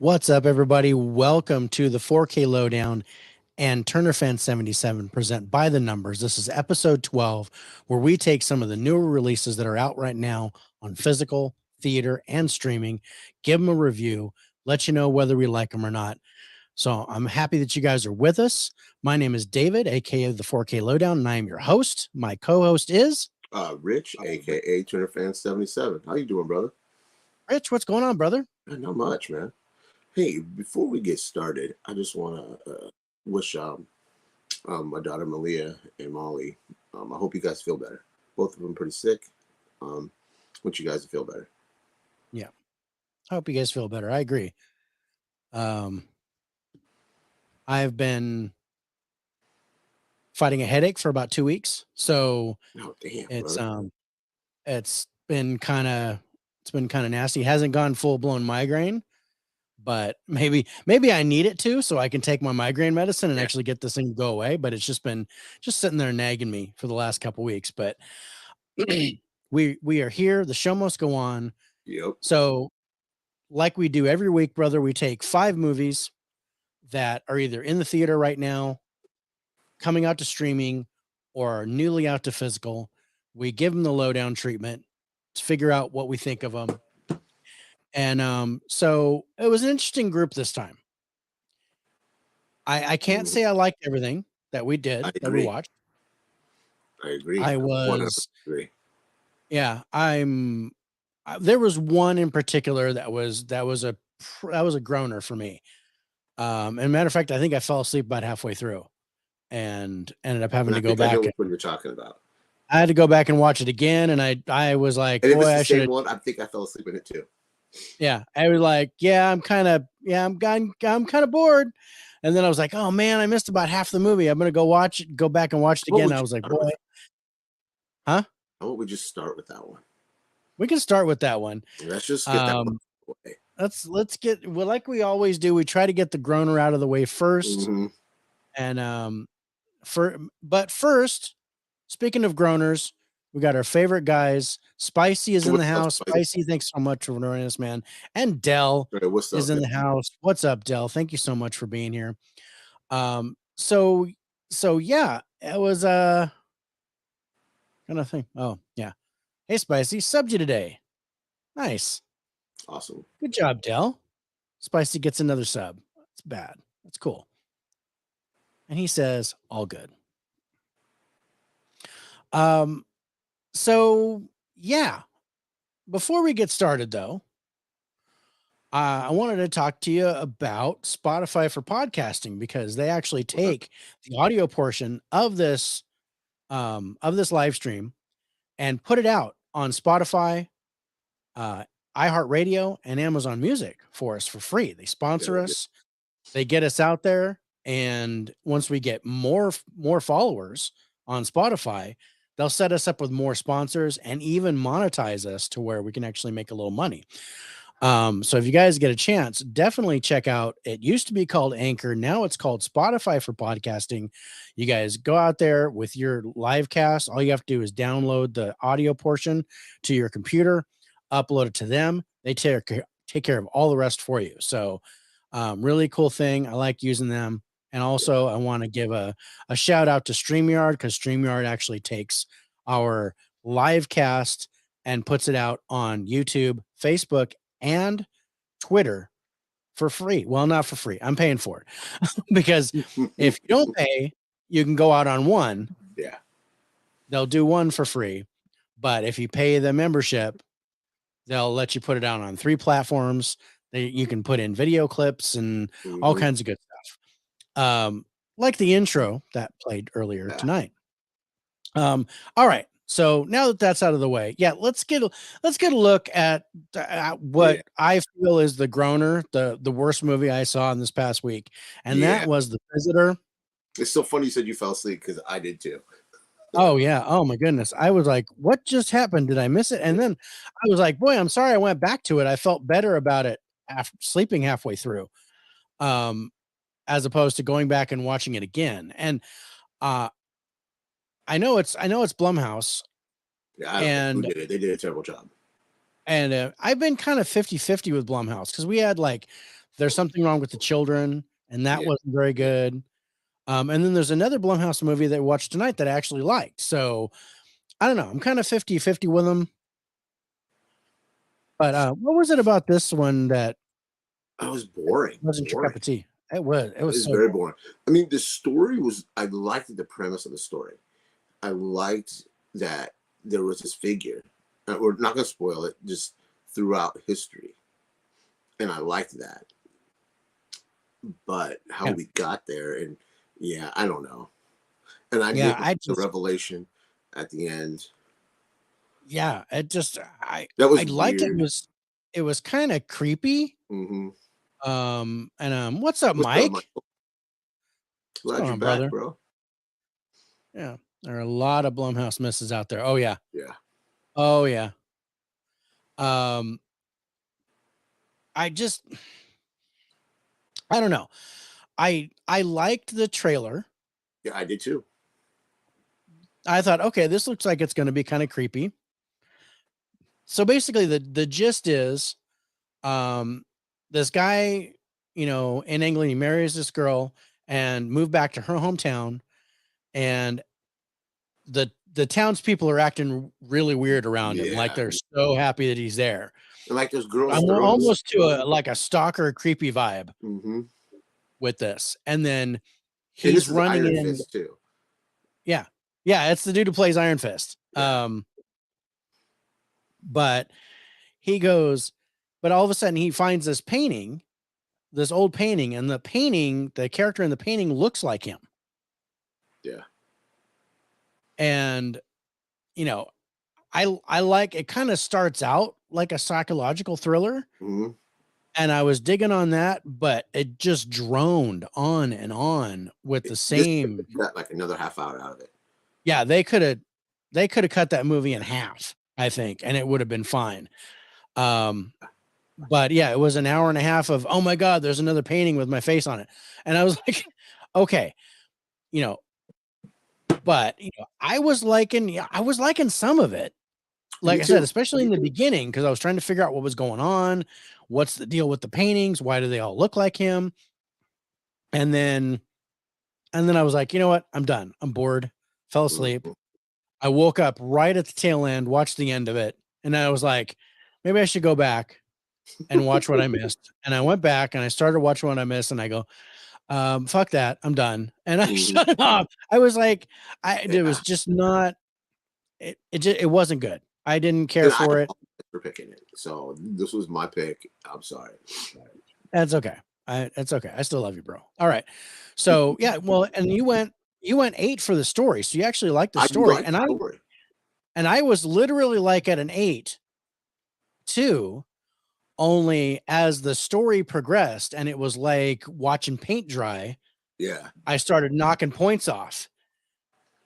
What's up, everybody? Welcome to the 4K Lowdown and Turner Fan 77 present By the Numbers. This is episode 12, where we take some of the newer releases that are out right now on physical, theater, and streaming, give them a review, let you know whether we like them or not. So I'm happy that you guys are with us. My name is David, aka the 4K Lowdown, and I am your host. My co-host is Rich, aka Turner Fan 77. How you doing, brother? Rich. What's going on, brother? Not much, man. Hey, before we get started, I just want to wish my daughter Malia and Molly. I hope you guys feel better. Both of them pretty sick. Want you guys to feel better. Yeah, I hope you guys feel better. I agree. I've been fighting a headache for about 2 weeks, so Oh damn, it's brother. it's been kind of nasty. It hasn't gone full blown migraine, but maybe I need it to, so I can take my migraine medicine and actually get this thing to go away. But it's just been sitting there nagging me for the last couple weeks. But we are here. The show must go on. Yep. So, like we do every week, brother, we take 5 movies that are either in the theater right now, coming out to streaming, or are newly out to physical. We give them the lowdown treatment to figure out what we think of them. And so it was an interesting group this time. I can't say I liked everything that we did, that we watched. I agree. Yeah, there was one in particular that was a groaner for me. And matter of fact, I think I fell asleep about halfway through and ended up having to go back. I know what you're talking about. I had to go back and watch it again, and I was like, and boy, I should. I think I fell asleep in it too. Yeah, I was like, I'm kind of bored, and then I was like, oh man, I missed about half the movie. I'm gonna go back and watch it again. I was like, boy, huh? How about we just start with that one? We can start with that one. Let's just get that one away. Let's get, well, like we always do. We try to get the groaner out of the way first, and but first, speaking of groaners, we got our favorite guys. Spicy is in the house. Spicy, thanks so much for joining us, man. And Dell is in the house. What's up, Dell? Thank you so much for being here. So yeah, it was kind of thing. Oh yeah. Hey, Spicy, subbed you today. Nice. Awesome. Good job, Dell. Spicy gets another sub. That's bad. That's cool. And he says, all good. So yeah, before we get started though, I wanted to talk to you about Spotify for podcasting, because they actually take the audio portion of this live stream and put it out on Spotify, iHeartRadio, and Amazon Music for us for free. They sponsor us. They get us out there. And once we get more followers on Spotify, they'll set us up with more sponsors and even monetize us to where we can actually make a little money. So if you guys get a chance, definitely check out. It used to be called Anchor. Now it's called Spotify for podcasting. You guys go out there with your live cast. All you have to do is download the audio portion to your computer, upload it to them. They take care of all the rest for you. So really cool thing. I like using them. And also I want to give a shout out to StreamYard, because StreamYard actually takes our live cast and puts it out on YouTube, Facebook, and Twitter for free. Well, not for free. I'm paying for it because if you don't pay, you can go out on one. Yeah. They'll do one for free. But if you pay the membership, they'll let you put it out on 3 platforms. You can put in video clips and all kinds of good stuff. Like the intro that played earlier tonight. All right. So now that that's out of the way, let's get a look at what I feel is the groaner, the worst movie I saw in this past week, and that was The Visitor. It's so funny you said you fell asleep, because I did too. Oh yeah. Oh my goodness. I was like, what just happened? Did I miss it? And then I was like, boy, I'm sorry. I went back to it. I felt better about it after sleeping halfway through, as opposed to going back and watching it again. And I know it's Blumhouse. Yeah, and they did a terrible job. And I've been kind of 50-50 with Blumhouse, because we had like There's Something Wrong with the Children, and that Yeah. wasn't very good. And then there's another Blumhouse movie that I watched tonight that I actually liked. So I don't know. I'm kind of 50-50 with them. But what was it about this one that I was boring. wasn't your cup Boring. of tea? It was. It was It's so very boring. boring. I mean, the story was. I liked the premise of the story. I liked that there was this figure. We're not going to spoil it. Just throughout history, and I liked that. But how Yeah. we got there, and yeah, I don't know. And I Yeah. did the revelation at the end. Yeah. It just, That I was liked it. weird. It was kind of creepy. Mm-hmm. And what's up, What's up, Mike? Michael? What's Glad going you're on, back, brother? bro. Yeah. There are a lot of Blumhouse misses out there. Oh, yeah. Yeah. Oh, yeah. Um, I just, I don't know. I liked the trailer. Yeah, I did too. I thought, okay, this looks like it's going to be kind of creepy. So basically, the gist is, um, this guy, in England, he marries this girl and moved back to her hometown, and the townspeople are acting really weird around him, like Yeah. they're so happy that he's there. And like those girls I'm throwing this. almost to a stalker, creepy vibe Mm-hmm. with this, and then And he's this is running Iron in. Fist too. Yeah, yeah, it's the dude who plays Iron Fist. Yeah. But he goes, but all of a sudden he finds this painting, this old painting, and the character in the painting looks like him. Yeah. And you know, I like it. Kind of starts out like a psychological thriller, Mm-hmm. and I was digging on that, but it just droned on and on with the This same. got like another half hour out of it. Yeah, they could have cut that movie in half, I think, and it would have been fine. But yeah, it was an hour and a half of, oh my God, there's another painting with my face on it. And I was like, okay, you know, but I was liking some of it. Like Me I said, too. especially in the beginning, because I was trying to figure out what was going on. What's the deal with the paintings? Why do they all look like him? And then I was like, you know what? I'm done. I'm bored. Fell asleep. Mhm. I woke up right at the tail end, watched the end of it, and I was like, maybe I should go back and watch what I missed. And I went back and I started watching what I missed, and I go, fuck that, I'm done. And I Mhm. shut it off. I was like, it was Yeah. just not. It wasn't good. I didn't care And I for it. apologize for picking it. So this was my pick. I'm sorry. That's okay. It's okay. I still love you, bro. All right. So yeah, well, and you went 8 for the story. So you actually liked the I do story. like And the I story. and I was literally like at an 8 too, only as the story progressed and it was like watching paint dry, Yeah. I started knocking points off.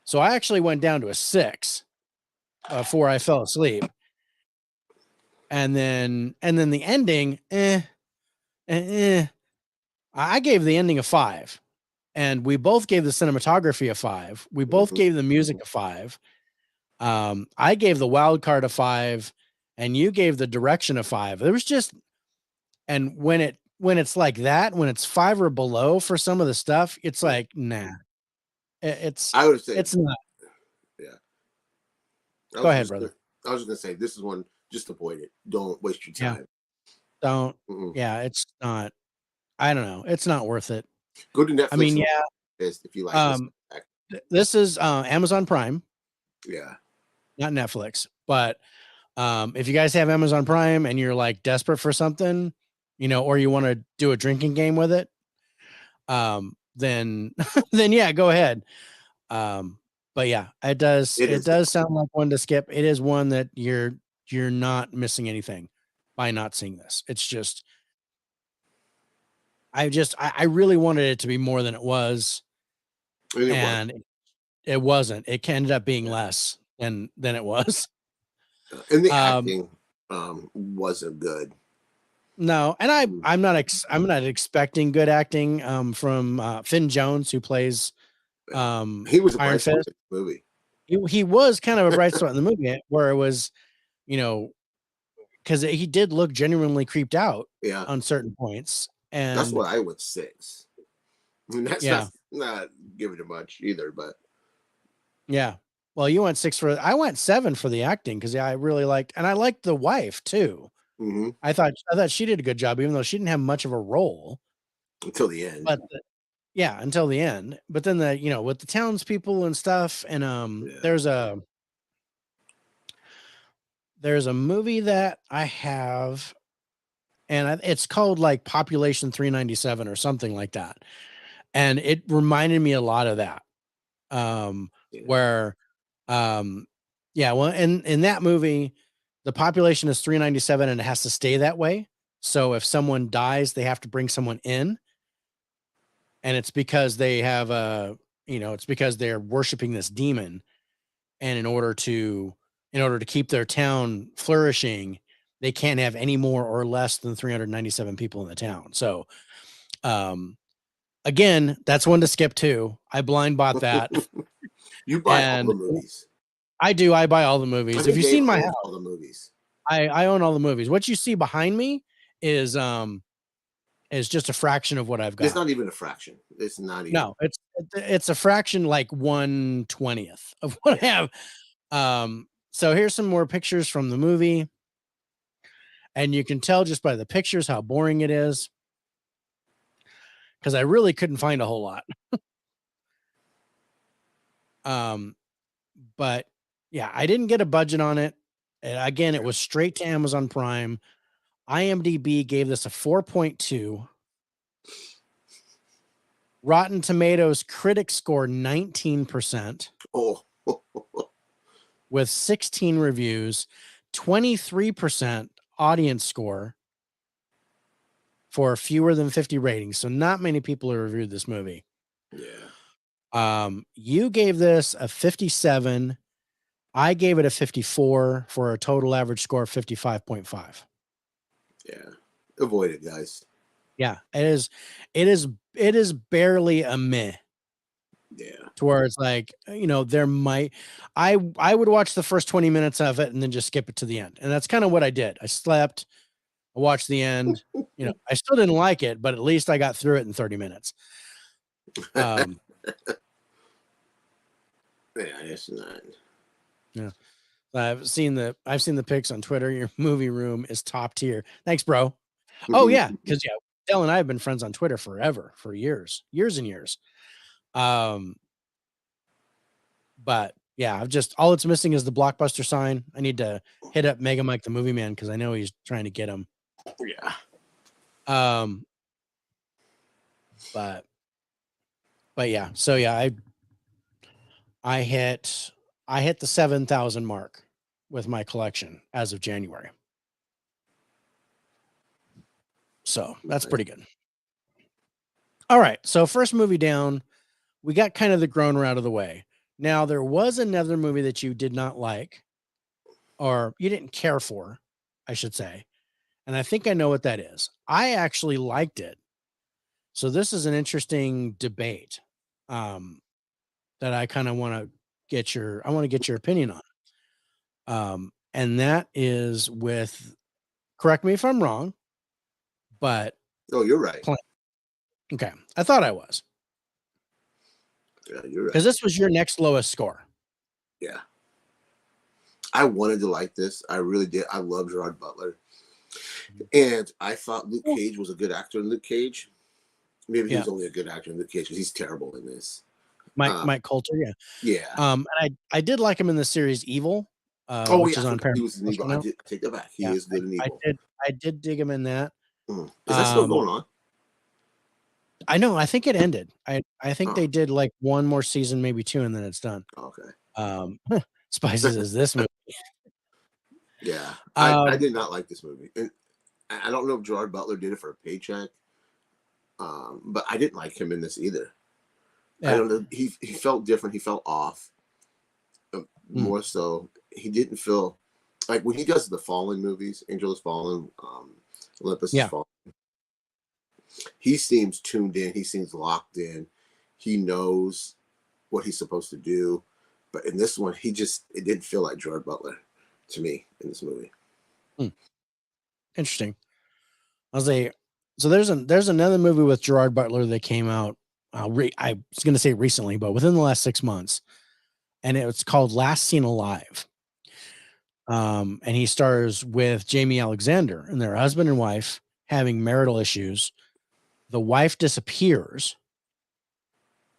So I actually went down to a 6 before I fell asleep. And then the ending, I gave the ending a 5. And we both gave the cinematography a 5. We both Mhm. gave the music a 5. I gave the wild card a 5, and you gave the direction a 5. There was just, and when it's like that, when it's 5 or below for some of the stuff, it's Yeah. like, nah, it's I would say, it's not. yeah. Go ahead, brother. I was just gonna say this is one, just avoid it. Don't waste your Yeah, time. don't. Mm-mm. Yeah, it's not. I don't know. It's not worth it. Go to I Netflix mean, and yeah. this if you like this. This is Amazon Prime, Yeah. not Netflix. But if you guys have Amazon Prime and you're like desperate for something, or you want to do a drinking game with it, then then yeah, go ahead. But yeah, it does It it is. does sound like one to skip. It is one that you're not missing anything by not seeing this. It's just I really wanted it to be more than it was, And it was. and it wasn't. It ended up being Yeah. less than it was. And the Um, acting wasn't good. no, and I'm not expecting good acting from Finn Jones, who plays He was a Iron bright spot Fist. in the movie. He was kind of a bright spot in the movie where it was, you know, because he did look genuinely creeped out Yeah. on certain points. That's And why I went 6. And that's yeah, not giving it much either, but yeah. Well, you went 6 for I went 7 for the acting because yeah, I really liked and I liked the wife too. mhm, I thought she did a good job, even though she didn't have much of a role. until the end. But yeah, until the end. But then with the townspeople and stuff, and Yeah. there's a movie that I have, and it's called like Population 397 or something like that, and it reminded me a lot of that. Yeah. Where, um, yeah, well, in that movie, the population is 397, and it has to stay that way. So if someone dies, they have to bring someone in, and it's because they have it's because they're worshiping this demon, and in order to keep their town flourishing, they can't have any more or less than 397 people in the town. So, um, again, that's one to skip too. I blind bought that, You buy all and the movies. I do. I buy all the I movies. If think you've Dave seen my owns house, all the movies. I own all the movies. What you see behind me is just a fraction of what I've It's got. not even a fraction. It's not even. No, it's a fraction, like 1/20th of what I Yeah. have. So here's some more pictures from the movie, and you can tell just by the pictures how boring it is because I really couldn't find a whole lot. Um, but yeah, I didn't get a budget on it. Again, it Okay. was straight to Amazon Prime. IMDb gave this a 4.2. Rotten Tomatoes critic score 19% Oh, with 16 reviews, 23% audience score for fewer than 50 ratings. So not many people have reviewed this movie. yeah. You gave this a 57. I gave it a 54 for a total average score of 55.5. Yeah. Avoid it, guys. Yeah, it is barely a meh Yeah. to where it's like, there might I would watch the first 20 minutes of it and then just skip it to the end. And that's kind of what I did. I slept, I watched the end. I still didn't like it, but at least I got through it in 30 minutes. Um, Yeah, it's not. yeah. I've seen the pics on Twitter. Your movie room is top tier. Thanks, bro. Oh yeah, because yeah, Dell and I have been friends on Twitter forever, for years and years. Um, but yeah, I've just all it's missing is the Blockbuster sign. I need to hit up Mega Mike the Movie Man because I know he's trying to get him. Yeah. Um, but yeah, so yeah, I hit the 7,000 mark with my collection as of January. So that's Nice. pretty good. All right, so first movie down, we got kind of the groaner out of the way. Now there was another movie that you did not like, or you didn't care for, I should say. And I think I know what that is. I actually liked it. So this is an interesting debate that I kind of want to get your opinion on. And that is with, correct me if I'm wrong, but Oh, you're right. okay, I thought I was, Yeah, you're because right. this was your next lowest score. Yeah. I wanted to like this. I really did. I love Gerard Butler. And I thought Luke Well, Cage was a good actor in Luke Cage. Maybe he yeah, was only a good actor in Luke Cage because he's terrible in this. Mike Uh, Mike Coulter, yeah. yeah. And I did like him in the series Evil, Oh, which yeah. I is on forgot he Paramount was in Plus Evil. right I now. did take that back. He Yeah, is good in I Evil. did dig him in that. Is that still Um, going on? I know. I think it ended. I think Oh, they did like one more season, maybe two, and then it's done. okay. Um, Spices is this movie. Yeah. I Um, did not like this movie. And I don't know if Gerard Butler did it for a paycheck, but I didn't like him in this either. I yeah. don't know. He felt different. He felt off. Mm, More so, he didn't feel like when he does the Fallen movies, Angel is Fallen, Olympus is yeah. Fallen. He seems tuned in. He seems locked in. He knows what he's supposed to do. But in this one, it didn't feel like Gerard Butler to me in this movie. Mm, interesting. I was like, So there's another movie with Gerard Butler that came out. I was going to say recently, but within the last 6 months, and it's called Last Seen Alive. And he stars with Jamie Alexander, and they're husband and wife having marital issues. The wife disappears,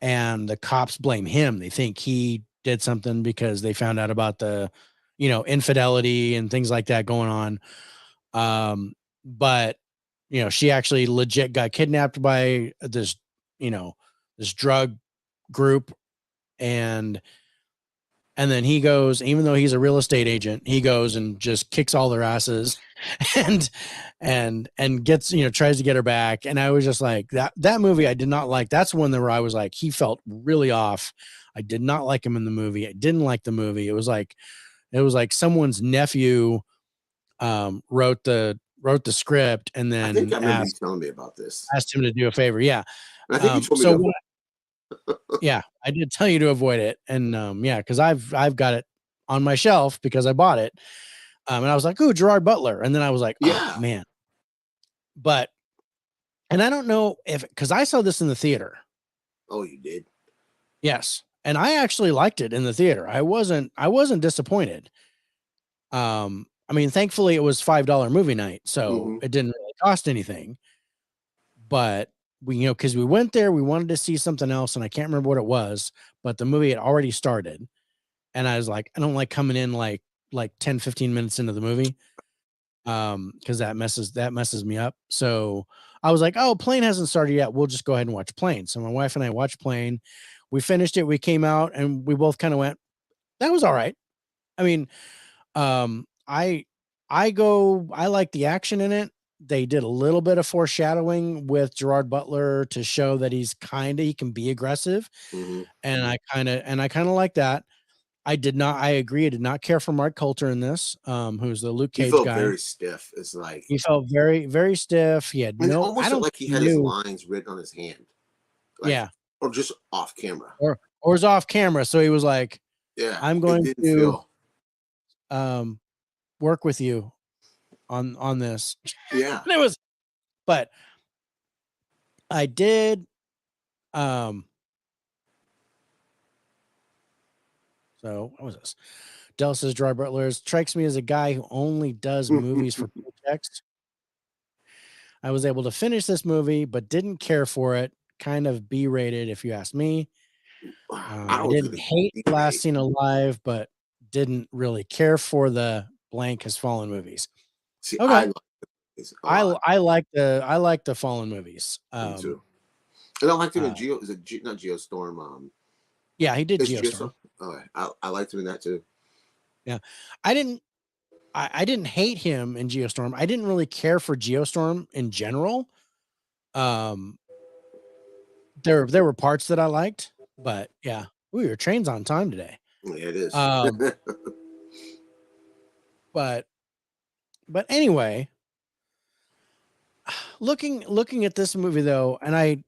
and the cops blame him. They think he did something because they found out about the, infidelity and things like that going on. But she actually legit got kidnapped by this drug group, and then he goes, even though he's a real estate agent, he goes and just kicks all their asses and gets, tries to get her back. And I was just like, that movie I did not like. That's one where I was like, he felt really off. I did not like him in the movie. I didn't like the movie. It was like someone's nephew wrote the script and I think then I remember you telling me about this. asked him to do a favor. Yeah. I think you told me so yeah, I did tell you to avoid it. And yeah, because I've got it on my shelf because I bought it. And I was like, "Ooh, Gerard Butler." And then I was like, "Oh yeah. man." And I don't know if, because I saw this in the theater. Oh, you did? Yes. And I actually liked it in the theater. I wasn't disappointed. I mean, thankfully it was $5 movie night, so it didn't really cost anything. But we, because we went there, we wanted to see something else, and I can't remember what it was, but the movie had already started. And I was like, I don't like coming in like 10, 15 minutes into the movie. Because that messes me up. So I was like, oh, Plane hasn't started yet. We'll just go ahead and watch Plane. So my wife and I watched Plane. We finished it. We came out and we both kind of went, that was all right. I mean, I like the action in it. They did a little bit of foreshadowing with Gerard Butler to show that he can be aggressive. And I kind of like that. I agree. I did not care for Mark Coulter in this, who's the Luke Cage he felt guy. very stiff. It's like He felt very, very stiff. He had it no, almost I felt don't like he think had he his knew. lines written on his hand. Like, Yeah. or just off camera. Or was off camera. So he was like, Yeah. I'm It going didn't to feel. work with you on this. Yeah. And it was, but I did so what was this? Dell says Gerard Butler strikes me as a guy who only does movies for paychecks. I was able to finish this movie, but didn't care for it. Kind of B-rated, if you ask me. I was didn't gonna hate be Last Seen Alive, but didn't really care for the Blank Has Fallen movies. See, Okay, I like this a lot. I like the Fallen movies. Me too. And I liked him in not Geostorm? Yeah, he did It's Geostorm. Geostorm. Oh, I liked him in that too. Yeah, I didn't hate him in Geostorm. I didn't really care for Geostorm in general. There were parts that I liked, but yeah. Ooh, your train's on time today. Yeah, it is. But anyway, looking at this movie though, and I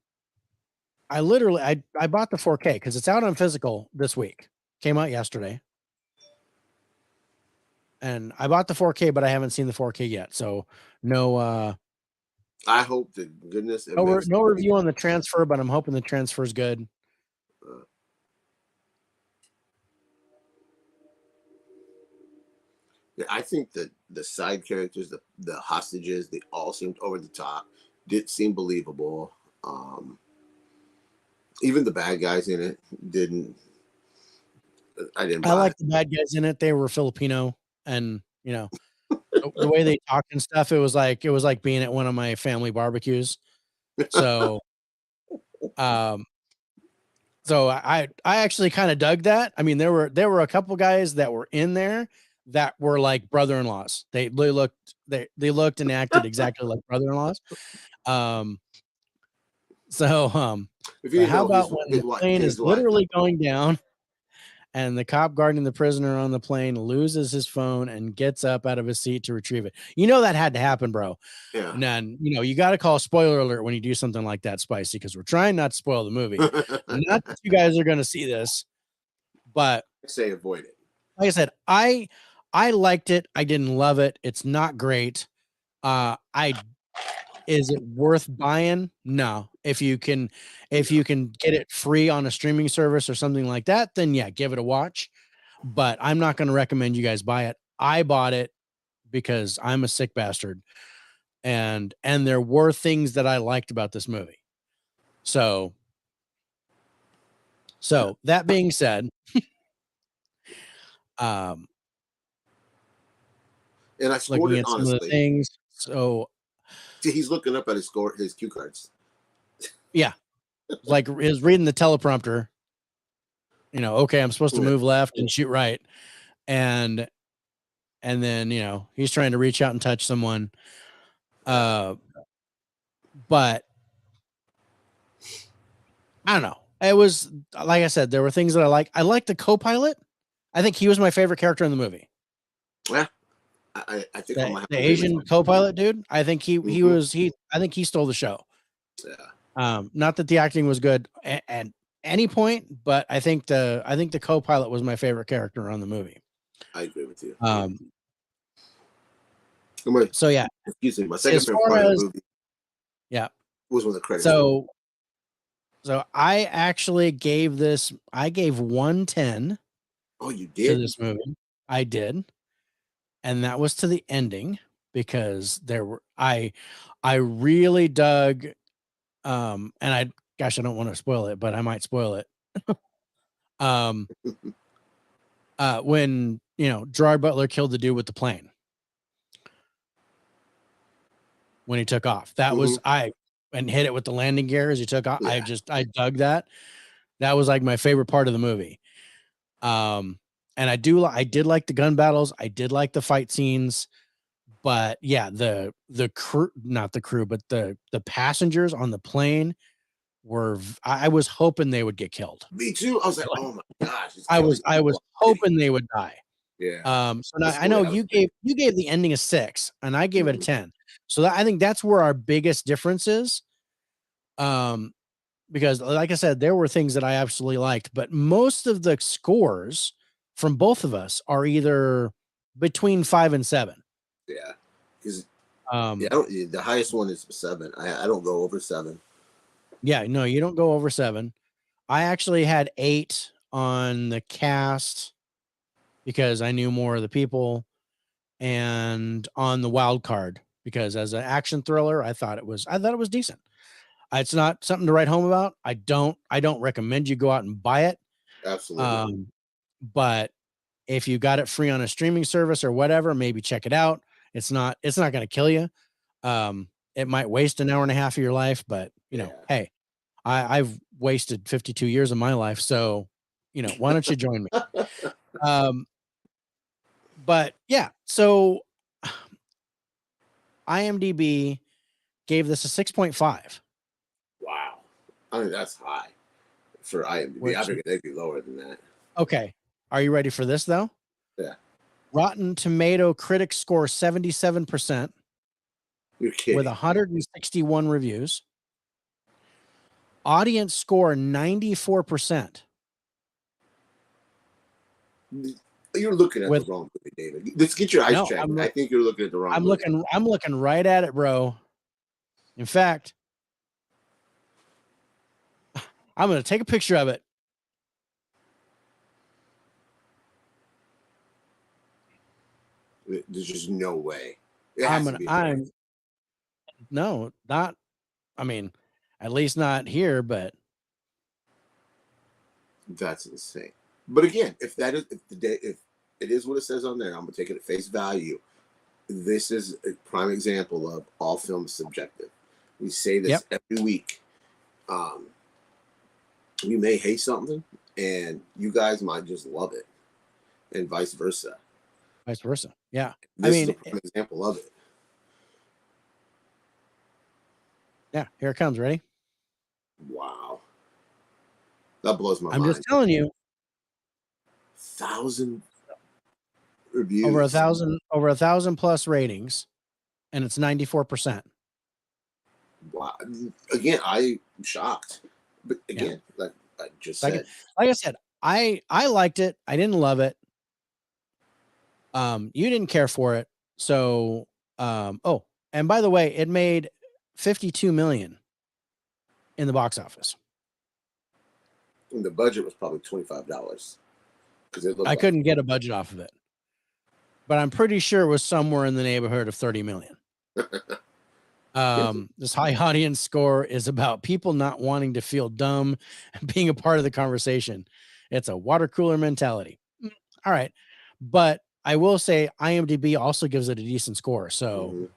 literally I bought the 4K because it's out on physical this week. Came out yesterday. And I bought the 4K, but I haven't seen the 4K yet. So no I hope to goodness it no review on the transfer, but I'm hoping the transfer is good. Yeah, I think that the side characters, the hostages, they all seemed over the top. Did seem believable. Even the bad guys in it didn't. I didn't. I like the bad guys in it. They were Filipino, and the way they talked and stuff. It was like being at one of my family barbecues. So, so I actually kind of dug that. I mean, there were a couple guys that were in there that were like brother-in-laws. They looked and acted exactly like brother-in-laws. If you How know, about when the plane is wife. literally going down and the cop guarding the prisoner on the plane loses his phone and gets up out of his seat to retrieve it? That had to happen, bro. Yeah. And then, you got to call spoiler alert when you do something like that, Spicy, because we're trying not to spoil the movie. Not that you guys are going to see this, but say avoid it. Like I said, I liked it. I didn't love it. It's not great. I Is it worth buying? No. If you can get it free on a streaming service or something like that, then yeah, give it a watch. But I'm not going to recommend you guys buy it. I bought it because I'm a sick bastard, and there were things that I liked about this movie. So that being said, um, And I scored looking it at some of the honestly. things. So See, he's looking up at his cue cards. yeah, like is reading the teleprompter. Okay, I'm supposed to Yeah. move left and shoot right, and then he's trying to reach out and touch someone. But I don't know. It was like I said, there were things that I like. I like the co-pilot. I think he was my favorite character in the movie. Yeah, I think I'm The, gonna have the to agree with Asian co-pilot dude. I think he you. was he. I think he stole the show. Yeah, Not that the acting was good at any point, but I think the co-pilot was my favorite character on the movie. I agree with you. Um, My, so yeah, excuse me. My second as favorite far part of the as movie yeah, was when the credits rolled. so I actually gave 110 Oh, you to did? this movie. I did, and that was to the ending because I really dug and I don't want to spoil it, but I might spoil it. um when Gerard Butler killed the dude with the plane when he took off. That was Hmm. and hit it with the landing gear as he took off. Yeah, I dug that. That was like my favorite part of the movie. And I did like the gun battles. I did like the fight scenes, but yeah, the crew, not the crew, but the passengers on the plane I was hoping they would get killed. me too. I was like, oh my gosh, it's I killing was people. hoping they would die. Yeah, So now that's I the way know I was you gave the ending a 6 and I gave it a thinking. 10. So I think that's where our biggest difference is. Um, because like I said, there were things that I absolutely liked, but most of the scores from both of us are either between 5 and 7. Yeah, because yeah, Um, the highest one is 7. I don't go over 7. yeah, no, you don't go over 7. I actually had 8 on the cast because I knew more of the people, and on the wild card because as an action thriller, I thought it was decent. It's not something to write home about. I don't recommend you go out and buy it. Absolutely. Um, but if you got it free on a streaming service or whatever, maybe check it out. It's not going to kill you. It might waste an hour and a half of your life, but Yeah. hey, I've wasted 52 years of my life, so why don't you join me? Um, but yeah, so IMDb gave this a 6.5, Wow. I mean, that's high for IMDb. I which figured they'd be lower than that. okay. Are you ready for this though? Yeah. Rotten Tomato critics score 77% You're with kidding. 161 reviews. Audience score 94% You're looking at the with wrong movie, David. Let's get your eyes no, checked. I think you're looking at the wrong movie. I'm looking right at it, bro. In fact, I'm going to take a picture of it. There's just no way. It has to be. No, not, I mean, at least not here, but That's insane. But again, if it is what it says on there, I'm gonna take it at face value. This is a prime example of all films subjective. We say yep, this every week. Um, we may hate something, and you guys might just love it, and vice versa. vice versa. Yeah. I This is a mean, prime example of it. yeah, here it comes. Ready? Wow, that blows my I'm just mind. telling you, 1,000 over a reviews. thousand, over 1,000 plus ratings, and it's 94%. Wow. Again, I'm shocked. But Yeah. again, like I just Like, said, like I said, I liked it. I didn't love it. You didn't care for it. So, oh, and by the way, it made $52 million in the box office. And the budget was probably $25 because it looked. I couldn't get a budget off of it, but I'm pretty sure it was somewhere in the neighborhood of 30 million. This high audience score is about people not wanting to feel dumb and being a part of the conversation. It's a water cooler mentality. All right. But I will say IMDb also gives it a decent score. So,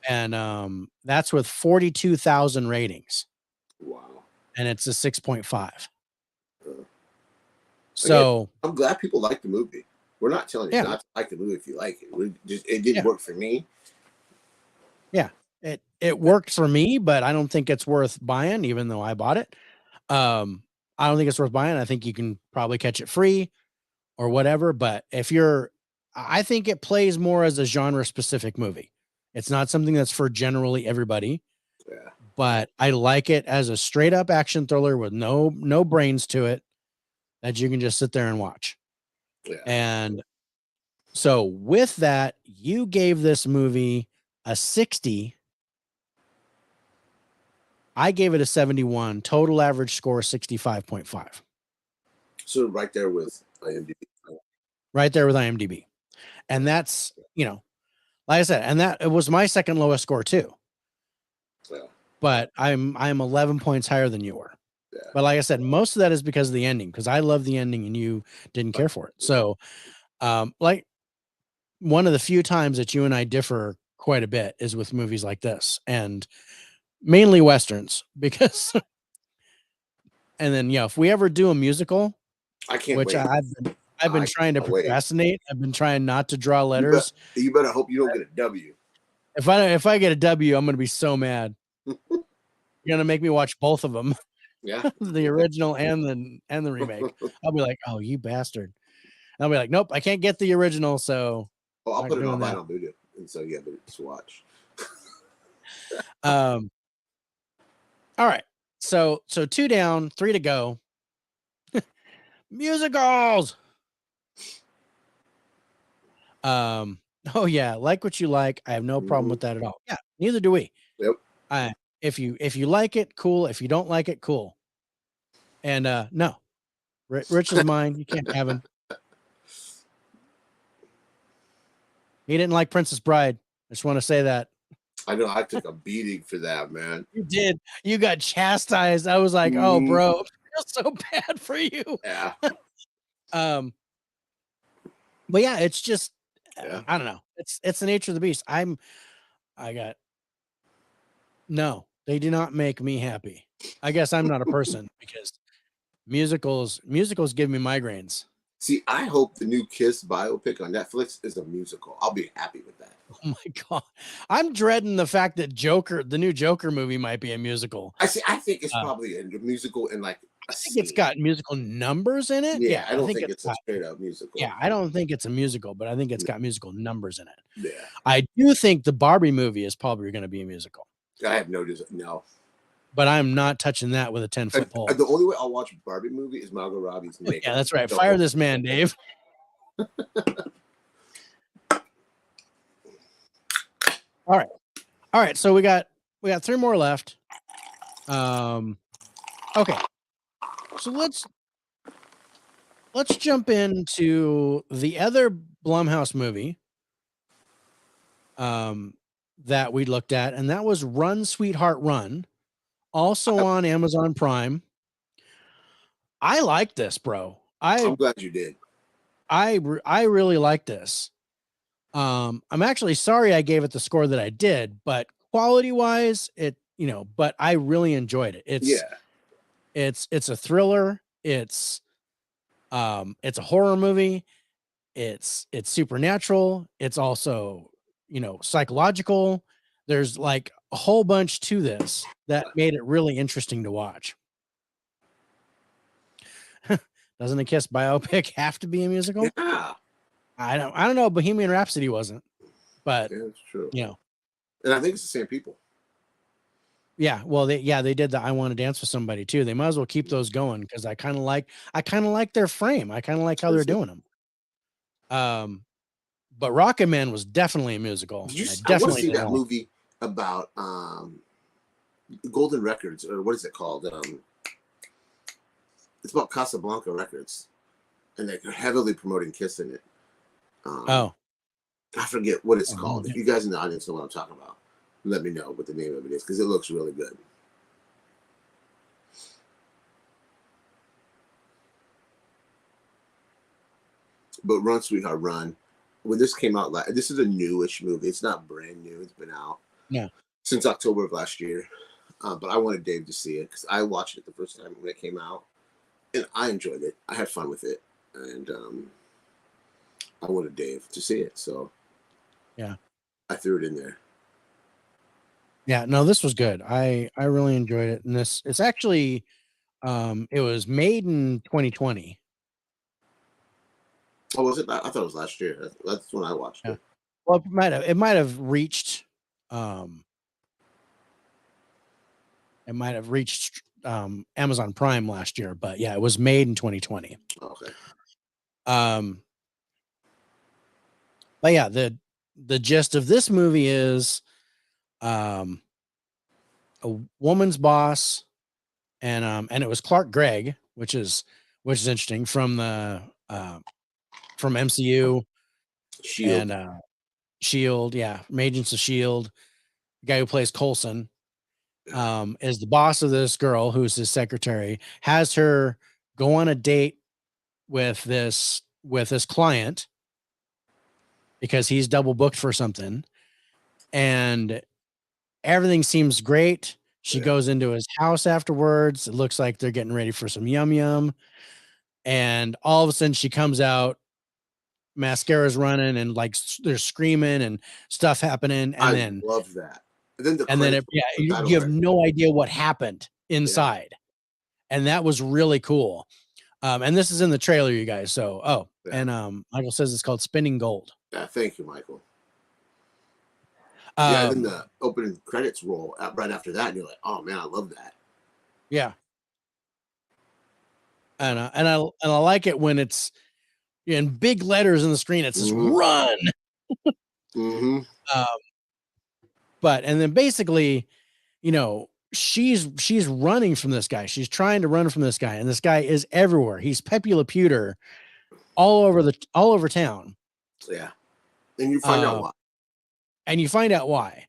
and that's with 42,000 ratings. Wow. And it's a 6.5. So again, I'm glad people like the movie. We're not telling you not to like the movie if you like it. It didn't work for me. Yeah. It worked for me, but I don't think it's worth buying, even though I bought it. I don't think it's worth buying. I think you can probably catch it free or whatever. But I think it plays more as a genre specific movie. It's not something that's for generally everybody. Yeah. But I like it as a straight up action thriller with no brains to it that you can just sit there and watch. Yeah. And so with that, you gave this movie a 60. I gave it a 71. Total average score 65.5. So right there with IMDb. Right there with IMDb. And that's, like I said, and that it was my second lowest score too. Yeah. But I'm 11 points higher than you were. Yeah. But like I said, most of that is because of the ending, because I love the ending and you didn't care for it. So like one of the few times that you and I differ quite a bit is with movies like this, and mainly Westerns, because and then if we ever do a musical, I can't which wait. I've been trying to procrastinate. I've been trying not to draw letters. You better hope you don't get a W. If I get a W, I'm gonna be so mad. You're gonna make me watch both of them. Yeah. The original and the remake. I'll be like, oh, you bastard. And I'll be like, nope, I can't get the original, so I'll put it on vinyl video, and so yeah, but just watch. All right. So 2 down, 3 to go. Musicals. Oh yeah, like what you like. I have no problem with that at all. Yeah, neither do we. Yep. If you like it, cool. If you don't like it, cool. And no, Rich is mine. You can't have him. He didn't like Princess Bride. I just want to say that. I know. I took a beating for that, man. You did. You got chastised. I was like, oh, bro, I feel so bad for you. Yeah. But yeah, it's just, I don't know. It's the nature of the beast. No, they do not make me happy. I guess I'm not a person because musicals give me migraines. See, I hope the new Kiss biopic on Netflix is a musical. I'll be happy with that. Oh my God. I'm dreading the fact that the new Joker movie might be a musical. I think it's probably a musical in like I think it's got musical numbers in it. Yeah, I don't think it's a straight up musical. Yeah, I don't think it's a musical, but I think it's got musical numbers in it. Yeah. I do think the Barbie movie is probably going to be a musical. I have no. But I'm not touching that with a 10-foot pole. The only way I'll watch a Barbie movie is Margot Robbie's makeup. Yeah, that's right. Fire this man, Dave. All right. So we got 3 more left. Okay. So let's jump into the other Blumhouse movie that we looked at, and that was Run, Sweetheart, Run, also on Amazon Prime. I like this, bro. I'm glad you did. I really like this. I'm actually sorry I gave it the score that I did, but quality wise, but I really enjoyed it. It's a thriller. It's a horror movie. It's supernatural. It's also, psychological. There's like a whole bunch to this that made it really interesting to watch. Doesn't a Kiss biopic have to be a musical? Yeah. I don't know. Bohemian Rhapsody wasn't, but that's true. And I think it's the same people. Yeah, well, they did the I Want to Dance with Somebody too. They might as well keep those going because I kind of like their frame. I kind of like how they're doing them. But Rocket Man was definitely a musical. I want to see that movie about Golden Records, or what is it called? It's about Casablanca Records, and they're heavily promoting Kiss in it. Oh, I forget what it's oh, no, called. If you guys in the audience know what I'm talking about, let me know what the name of it is because it looks really good. But Run, Sweetheart, Run. When this came out, this is a newish movie. It's not brand new. It's been out yeah, since October of last year. But I wanted Dave to see it because I watched it the first time when it came out, and I enjoyed it. I had fun with it, and I wanted Dave to see it, so yeah, I threw it in there. yeah. No, this was good. I really enjoyed it, and it's actually it was made in 2020. Oh, was it? I thought it was last year. That's when I watched Yeah. it. Well, it might have reached it might have reached Amazon Prime last year, but yeah, it was made in 2020. Okay. Um, but yeah, the gist of this movie is um a woman's boss, and it was Clark Gregg, which is interesting from the from MCU Shield. and Shield, yeah, from Agents of Shield. The guy who plays Coulson is the boss of this girl who's his secretary, has her go on a date with this client because he's double booked for something, and everything seems great. She Yeah. goes into his house afterwards. It looks like they're getting ready for some yum yum, and all of a sudden she comes out, mascara's running, and like they're screaming and stuff happening, and I then love that. And then the and then credits, it, yeah, the title you have credits. no idea what happened Yeah. inside, and that was really cool. And this is in the trailer, you guys. So, Yeah. and Michael says it's called Spinning Gold. Yeah. Thank you, Michael. Yeah. And then Um, the opening credits roll out right after that, and you're like, oh man, I love that. yeah, and I like it when it's in big letters in the screen. It says Mm-hmm. "run." Mm-hmm. Um, but and then basically, she's running from this guy. She's trying to run from this guy, and this guy is everywhere. He's Pepe Le Pewter all over town. Yeah. And you find out Uh, why and you find out why.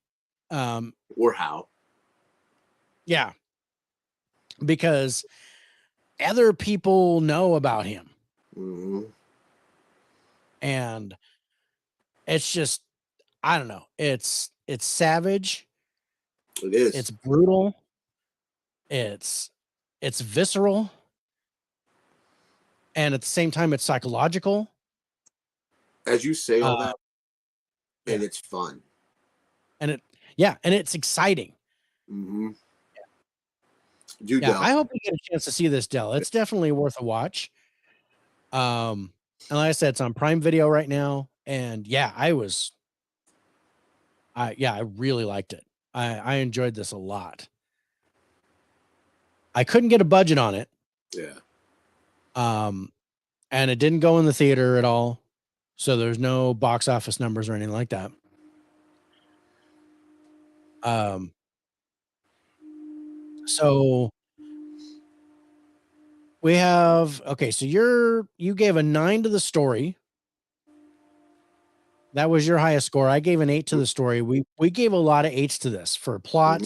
Um, or how. yeah, because other people know about him, Mm-hmm. and it's just, I don't know. It's savage. It is. It's brutal. It's visceral, and at the same time, it's psychological. As you say all Uh, that, and yeah, it's fun. and it's exciting. Mm-hmm. You Yeah, Del. I hope you get a chance to see this, Dell. It's definitely worth a watch. And like I said, it's on Prime Video right now, and yeah, I really liked it. I enjoyed this a lot. I couldn't get a budget on it, Yeah. um, and it didn't go in the theater at all, so there's no box office numbers or anything like that. Um, so we have okay. So you gave a 9 to the story. That was your highest score. I gave an 8 to the story. We gave a lot of 8s to this for Mm-hmm. plot.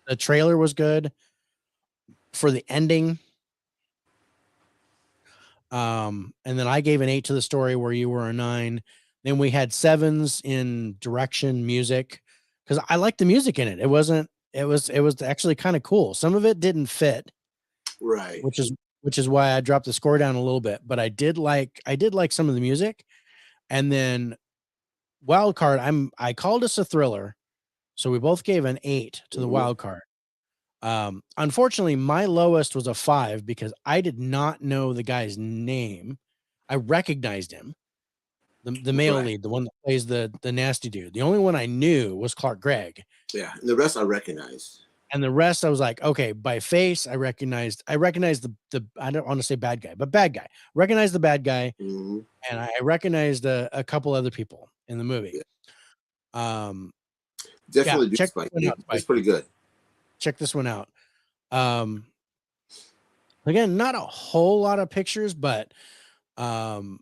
The trailer was good for the ending. And then I gave an 8 to the story where you were a 9. Then we had 7s in direction, music, because I liked the music in it. It was actually kind of cool. Some of it didn't fit, Right. which is why I dropped the score down a little bit. But I did like some of the music. And then wild card, I called us a thriller, so we both gave an 8 to the Mm-hmm. wild card. Unfortunately, my lowest was a 5 because I did not know the guy's name. I recognized him, the male Right. lead, the one that plays the nasty dude. The only one I knew was Clark Gregg, Yeah. And the rest I recognize. and the rest I was like, okay, by face I recognized the I don't want to say bad guy, but bad guy. Recognized the bad guy, Mm-hmm. and I recognized a couple other people in the movie. Yeah. Um, yeah, Definitely do check Spike this one Lee. out, It's Spike. pretty good. check this one out. Um, again, not a whole lot of pictures, but um,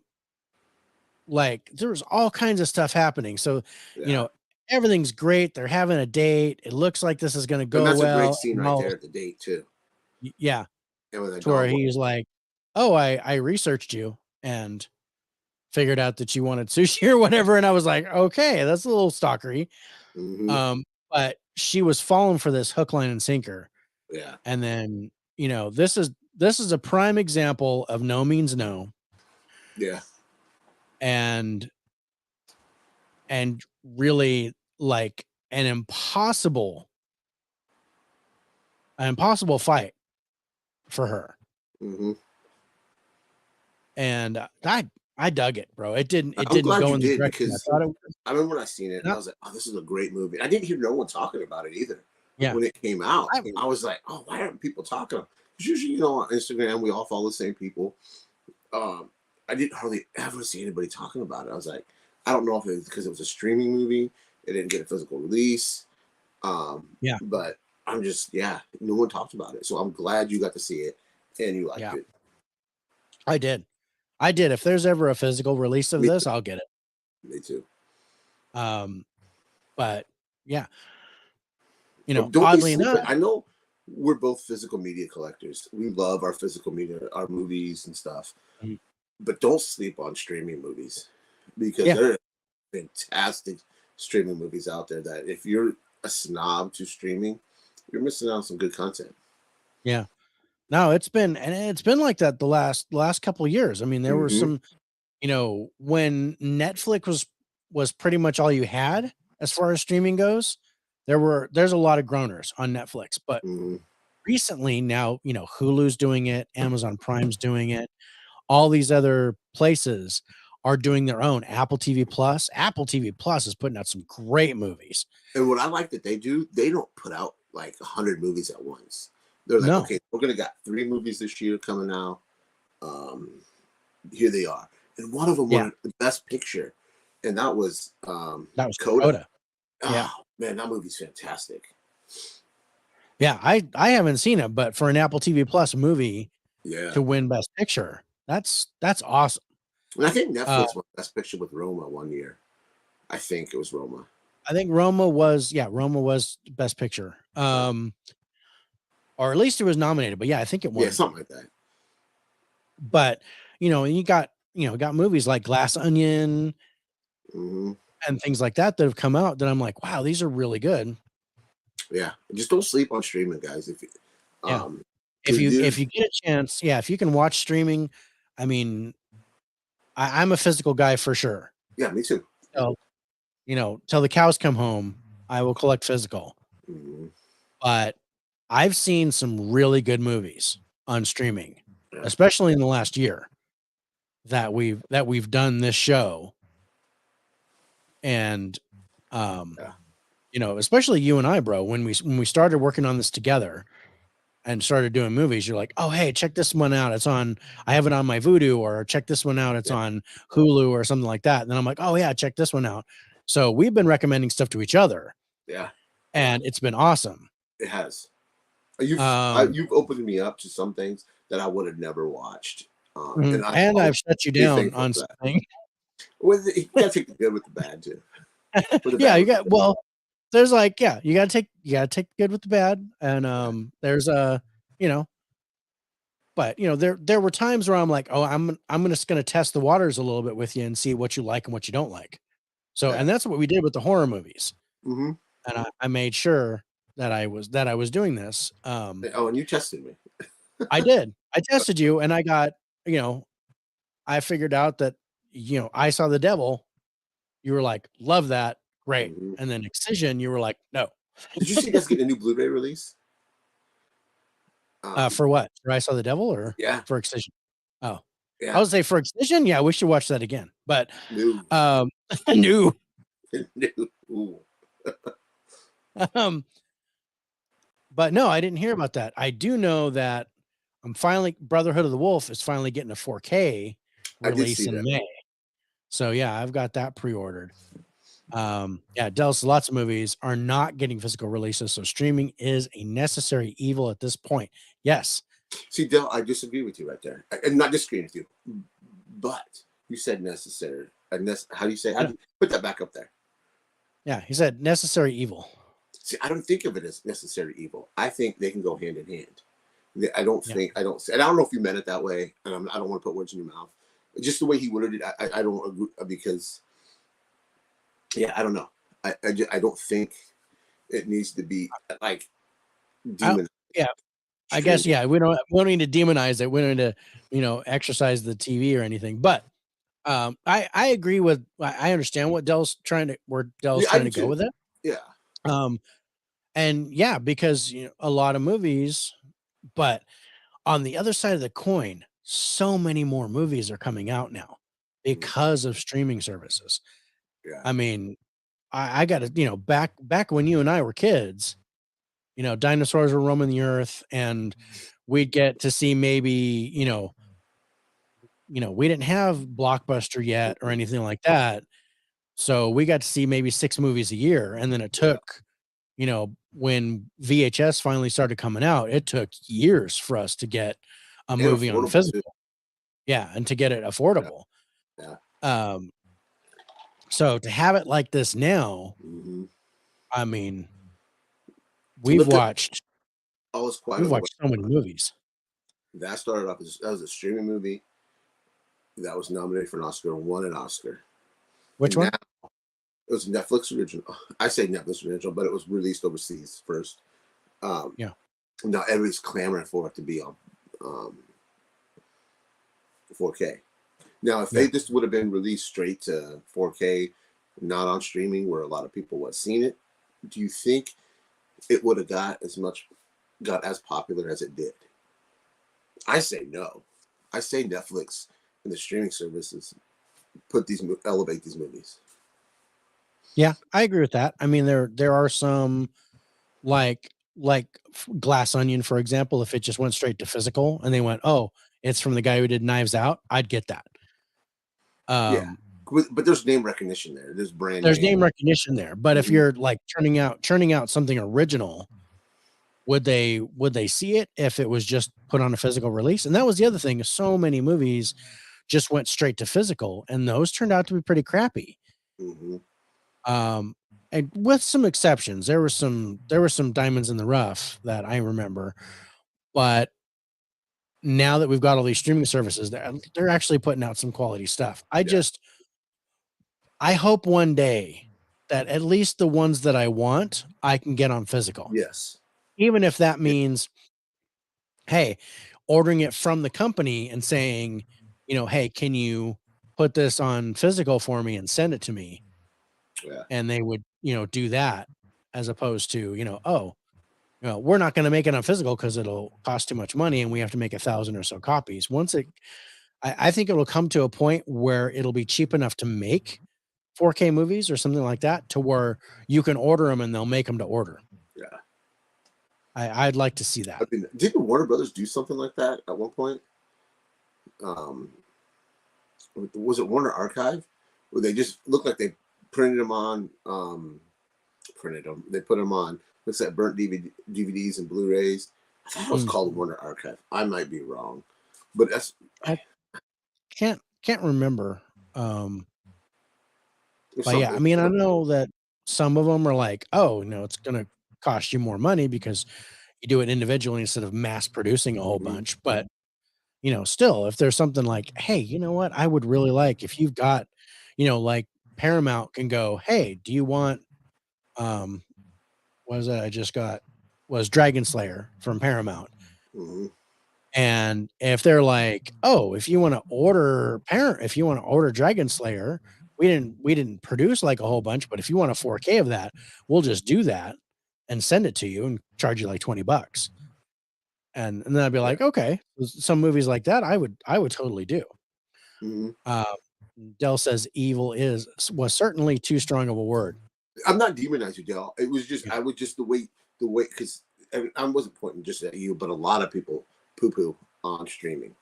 like there's all kinds of stuff happening. So, you Yeah. know, everything's great. They're having a date. It looks like this is going to And go that's a great well. scene And right all, there at the date too. yeah, And when the to where dog walks. he's like, "Oh, I researched you and figured out that you wanted sushi or whatever." And I was like, "Okay, that's a little stalkery." Mm-hmm. But she was falling for this hook, line, and sinker. Yeah. And then, you know, this is a prime example of no means no. Yeah. And really like an impossible fight for her. Mm-hmm. And I dug it, bro. It didn't I'm glad go you in the did direction I because thought it was. I remember when I seen it and I Not, was like, "Oh, this is a great movie." And I didn't hear no one talking about it either yeah. when it came out. I, I was like, "Oh, why aren't people talking?" Because usually, on Instagram, we all follow the same people. Um, I didn't hardly ever see anybody talking about it. I was like, I don't know if it's because it was a streaming movie, it didn't get a physical release. yeah, But I'm just, yeah, no one talked about it. So I'm glad you got to see it and you liked yeah. it. I did. I did. If there's ever a physical release of Me this, too. I'll get it. Me too. Um, but yeah, Don't be oddly enough, sleeping. I know we're both physical media collectors. We love our physical media, our movies and stuff. mhm, But don't sleep on streaming movies because yeah, there are fantastic streaming movies out there that if you're a snob to streaming, you're missing out on some good content. yeah. No, it's been like that the last couple of years. I mean, there were Mm-hmm. some, when Netflix was pretty much all you had as far as streaming goes. There's a lot of groaners on Netflix, but Mm-hmm. recently now, Hulu's doing it, Amazon Prime's doing it, all these other places are doing their own. Apple TV Plus is putting out some great movies. And what I like that they do, they don't put out like 100 movies at once. They're like, No, okay, we're gonna got 3 movies this year coming out. Um, Here they are, and one of them yeah, won the Best Picture, and that was that was Coda. Coda. Yeah. Oh man, that movie's fantastic. Yeah, I haven't seen it, but for an Apple TV Plus movie Yeah, to win Best Picture, that's awesome. and I think Uh, Netflix won Best Picture with Roma one year. I think it was Roma. I think Roma was Best Picture. Uh, Or at least it was nominated, but yeah, I think it yeah, won. something like that. But you got movies like Glass Onion Hmm. and things like that have come out that I'm like, wow, these are really good. Yeah, just don't sleep on streaming, guys. Yeah. Um, If because you if you get a chance, yeah, if you can watch streaming, I mean, I'm a physical guy for sure. yeah, me too. So, till the cows come home, I will collect physical. Hmm. But I've seen some really good movies on streaming, Yeah, especially in the last year that we've done this show. And um, yeah, especially you and I, bro, when we started working on this together and started doing movies, you're like, "Oh, hey, check this one out. I have it on my Vudu, or check this one out. It's yeah, on Hulu or something like that." And then I'm like, "Oh yeah, check this one out." So we've been recommending stuff to each other, yeah. and it's been awesome. It has. You've opened me up to some things that I would have never watched, and And I'll I've shut you be down thankful on for that. something. You gotta take the good with the bad too. For the Yeah, bad you with the got good. well. There's like, yeah, you gotta take the good with the bad, and Yeah, there's you know, but there were times where I'm like, oh, I'm just gonna test the waters a little bit with you and see what you like and what you don't like. So, yeah. and that's what we did with the horror movies, Mm-hmm. and I made sure that I was doing this. Oh, and you tested me. I did. I tested you, and you know, I figured out that I Saw the Devil. You were like, love that, great, Hmm. and then Excision, you were like, no. Did you see that's getting a new Blu-ray release? For what? For I Saw the Devil or Yeah, for Excision? Oh, I yeah. would say for Excision, yeah, we should watch that again. But New, um, new, new. Ooh. um, but no, I didn't hear about that. I do know that I'm finally Brotherhood of the Wolf is finally getting a 4K I did release see in that. May. So yeah, I've got that pre-ordered. Yeah, Dell's lots of movies are not getting physical releases, so streaming is a necessary evil at this point. Yes. See, Dell, I disagree with you right there. I'm not disagreeing with you, but you said necessary. How do you say? I How do don't, you put that back up there? yeah, he said necessary evil. See, I don't think of it as necessary evil. I think they can go hand in hand. Yeah. I don't say, and I don't know if you meant it that way, and I don't want to put words in your mouth. Just the way he worded it, I don't agree because, yeah, I don't know. I don't think it needs to be like I, demon yeah, I guess, streaming. yeah, we don't need to demonize it. We don't need to, exercise the TV or anything. But I agree with I understand what Dell's Yeah, I trying do to go too. with it. Yeah, Um and yeah, because a lot of movies, but on the other side of the coin, so many more movies are coming out now mhm, because of streaming services. yeah. I mean, I got to, back when you and I were kids, dinosaurs were roaming the earth, and we'd get to see maybe, we didn't have Blockbuster yet or Mhm, anything like that. So we got to see maybe 6 movies a year. And then it yeah, took, when VHS finally started coming out, it took years for us to get a and movie on affordable too. physical. Yeah. And to get it Yeah, affordable. yeah. Um, so to have it like this now, Hmm. I mean, we've Look at watched All Is Quiet we've on the West watched so many Front. movies. That started off as that was a streaming movie that was nominated for an Oscar and won an Oscar. Which And now one? it was a Netflix original. I say Netflix original, but it was released overseas first. Um, Yeah. Now everybody's clamoring for it to be on um, 4K. Now, if Yeah. they just would have been released straight to 4K, not on streaming, where a lot of people would have seen it, do you think it would have got as popular as it did? I say no. I say Netflix and the streaming services elevate these movies. Yeah, I agree with that. I mean, there are some Glass Onion, for example, if it just went straight to physical and they went, "Oh, it's from the guy who did Knives Out," I'd get that. Yeah, Um, but there's name recognition there. There's brand there's name. name recognition there, but if Mhm. you're like churning out something original, would they see it if it was just put on a physical release? And that was the other thing, is so many movies just went straight to physical, and those turned out to be pretty crappy. Mhm. Um, and with some exceptions, there were some diamonds in the rough that I remember, but now that we've got all these streaming services, they're actually putting out some quality stuff. Yeah. I hope one day that at least the ones that I want, I can get on physical. Yes. Even if that Yeah. means, hey, ordering it from the company and saying, "Hey, can you put this on physical for me and send it to me?" Yeah. And they would, do that, as opposed to, "Oh, we're not gonna make it on physical because 'cause it'll cost too much money and we have to make 1,000 or so copies." I think it'll come to a point where it'll be cheap enough to make 4K movies or something like that, to where you can order them and they'll make them to order. Yeah. I'd like to see I that. mean, didn't Warner Brothers do something like that at one point? Um, was it Warner Archive, where they just looked like they printed them on, printed them. They put them on. Looks like burnt DVDs and Blu-rays. I thought it was Mm. called Warner Archive. I might be wrong, but that's I can't remember, um, it's but yeah, I something. mean, I know that some of them are like, "Oh, it's gonna cost you more money because you do it individually instead of mass producing a whole Mhm. bunch," but, still, if there's something like, "Hey, you know what? I would really like if you've got," like Paramount can go, "Hey, do you want," um, what is that I just got? Was Dragon Slayer from Paramount. Mhm. And if they're like, "Oh, if you wanna order Dragon Slayer, we didn't produce, like, a whole bunch, but if you want a 4K of that, we'll just do that and send it to you and charge you, like, 20 bucks." And then I'd be Yeah. like, "Okay." Some movies like that, I would totally do. Mhm. Uh, Dell says evil was certainly too strong of a word. I'm not demonizing y'all. It was just Yeah. I would just the way because I wasn't pointing just at you, but a lot of people poo poo on streaming.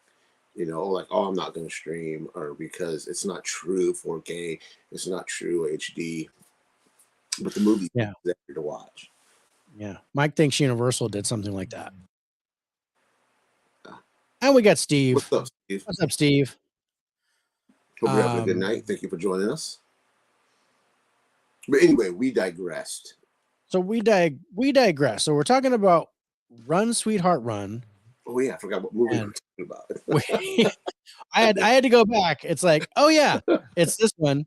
Like, oh, I'm not going to stream, or because it's not true 4K, it's not true HD. but the movie Yeah. is there to watch. Yeah. Mike thinks Universal did something like that. Yeah. And we got Steve. What's up, Steve? What's up, Steve? Hope you're having a good night. Thank you for joining us. But anyway, we digressed. So we digress. So we're talking about Run, Sweetheart, Run. Oh yeah, I forgot what movie we were talking about. I had to go back. It's like, oh yeah, it's this one.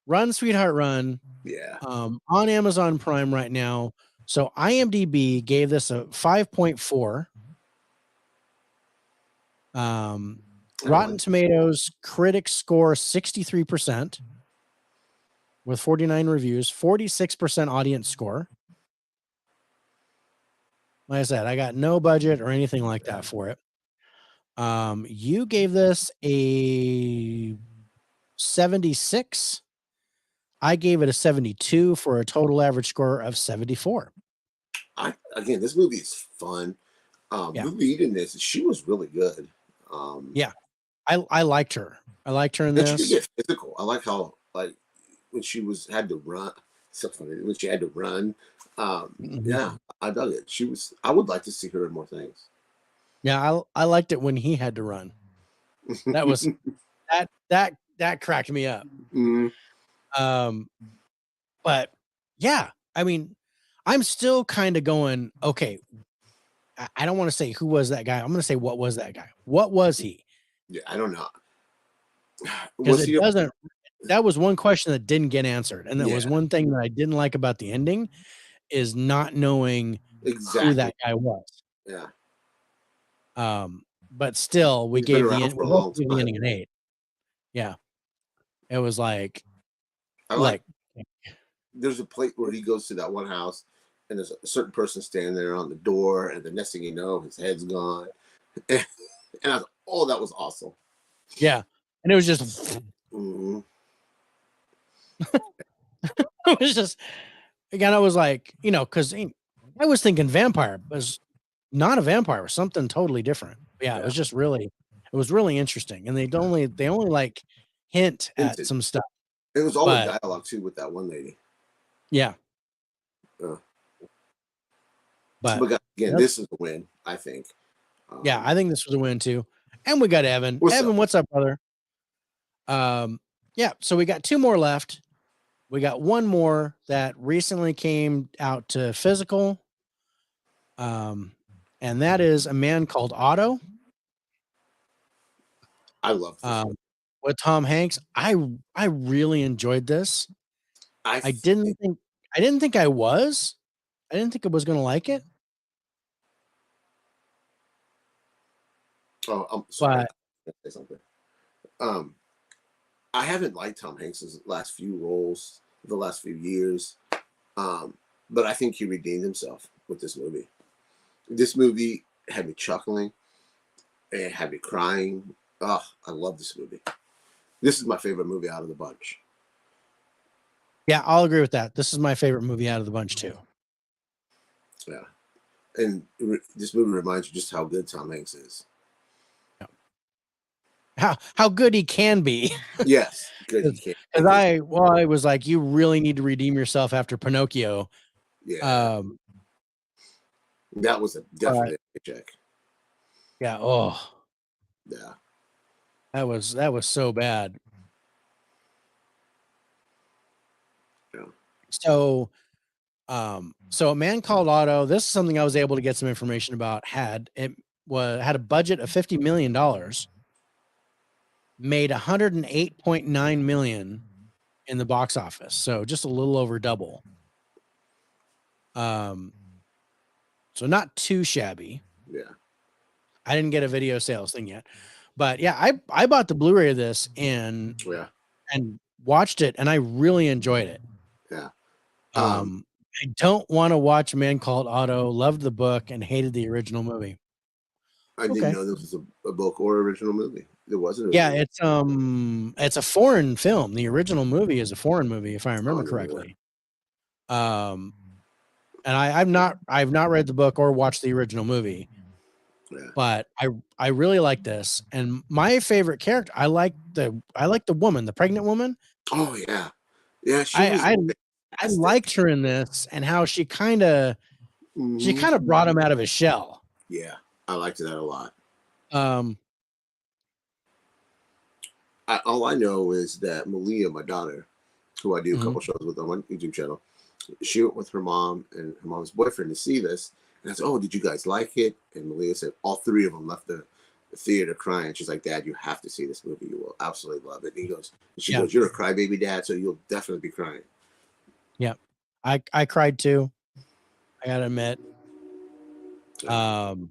Run, Sweetheart, Run. Yeah. On Amazon Prime right now. So IMDb gave this a 5.4. Rotten Tomatoes critics score 63% with 49 reviews, 46% audience score. Like I said, I got no budget or anything like that for it. You gave this a 76. I gave it a 72 for a total average score of 74. Again, this movie is fun. The lead in this, she was really good. Yeah, I liked her. I liked her in this. She get physical. I like how when she had to run. So funny when she had to run. Yeah, I dug it. I would like to see her in more things. Yeah, I liked it when he had to run. That was that cracked me up. But yeah, I mean, I'm still kind of going, okay, I don't want to say who was that guy. I'm going to say, what was that guy? What was he? Yeah, I don't know. Because it doesn't, that was one question that didn't get answered. And that was one thing that I didn't like about the ending is not knowing who that guy was. Yeah. But still, we gave the ending an 8. Yeah. It was like, there's a place where he goes to that one house and there's a certain person standing there on the door, and the next thing you know, his head's gone. And I was like, oh, that was awesome. Yeah. And it was just, it was just, again, I was like, because I was thinking vampire, but it was not a vampire, it was something totally different. Yeah, it was just really, it was really interesting. And they only like hint at some stuff. It was all the dialogue too with that one lady. Yeah. But again, this is a win, I think. Yeah, I think this was a win too. And we got Evan. What's up, brother? Yeah, so we got 2 more left. We got one more that recently came out to physical. And that is A Man Called Otto. I love this with Tom Hanks. I really enjoyed this. I didn't think I was going to like it. Oh, I'm sorry. Say something. I haven't liked Tom Hanks's last few roles the last few years, but I think he redeemed himself with this movie. This movie had me chuckling and had me crying. Oh, I love this movie. This is my favorite movie out of the bunch. Yeah, I'll agree with that. This is my favorite movie out of the bunch too. Yeah, and this movie reminds you just how good Tom Hanks is. How good he can be. Yes, good he can. Because I was like, you really need to redeem yourself after Pinocchio. Yeah. That was a definite check. Yeah. Oh. Yeah. That was so bad. Yeah. So A Man Called Otto, this is something I was able to get some information about. Had a budget of $50 million, made 108.9 million in the box office. So just a little over double. So not too shabby. Yeah. I didn't get a video sales thing yet, but yeah, I bought the Blu-ray of this and watched it, and I really enjoyed it. Yeah. I don't want to watch A Man Called Otto. Loved the book and hated the original movie. I didn't know this was a book or original movie. There wasn't. Yeah, it's a foreign film. The original movie is a foreign movie, if I remember correctly. And I've not read the book or watched the original movie. Yeah. But I really like this, and my favorite character, I like the woman, the pregnant woman. Oh yeah, yeah. I liked her in this and how she kind of brought him out of his shell. Yeah, I liked that a lot. Um, All I know is that Malia, my daughter, who I do a mhm. couple shows with on my YouTube channel, she went with her mom and her mom's boyfriend to see this. And I said, "Oh, did you guys like it?" And Malia said all three of them left the theater crying. She's like, "Dad, you have to see this movie. You will absolutely love it." And she Yeah, goes, "You're a crybaby, Dad, so you'll definitely be crying." yeah. I cried too. I gotta admit. Um,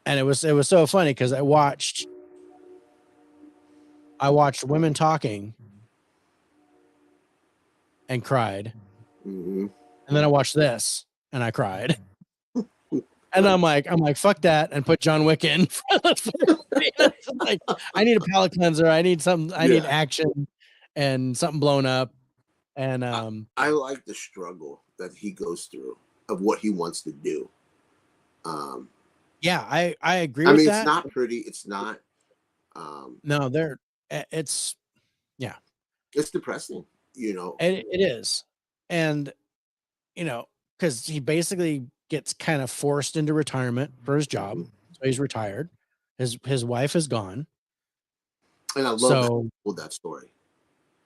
and it was so funny because I watched women talking and cried, Mm-hmm. and then I watched this and I cried, and I'm like, fuck that, and put John Wick in. Like, I need a palate cleanser. I need something. I need Yeah, action and something blown up. And I like the struggle that he goes through of what he wants to do. Um, yeah, I agree I with mean, it's that. not pretty. It's not. No, it's yeah, It's depressing, you know. it is, and because he basically gets kind of forced into retirement for his job, Mhm. so he's retired. His wife is gone, And I love that so with that story.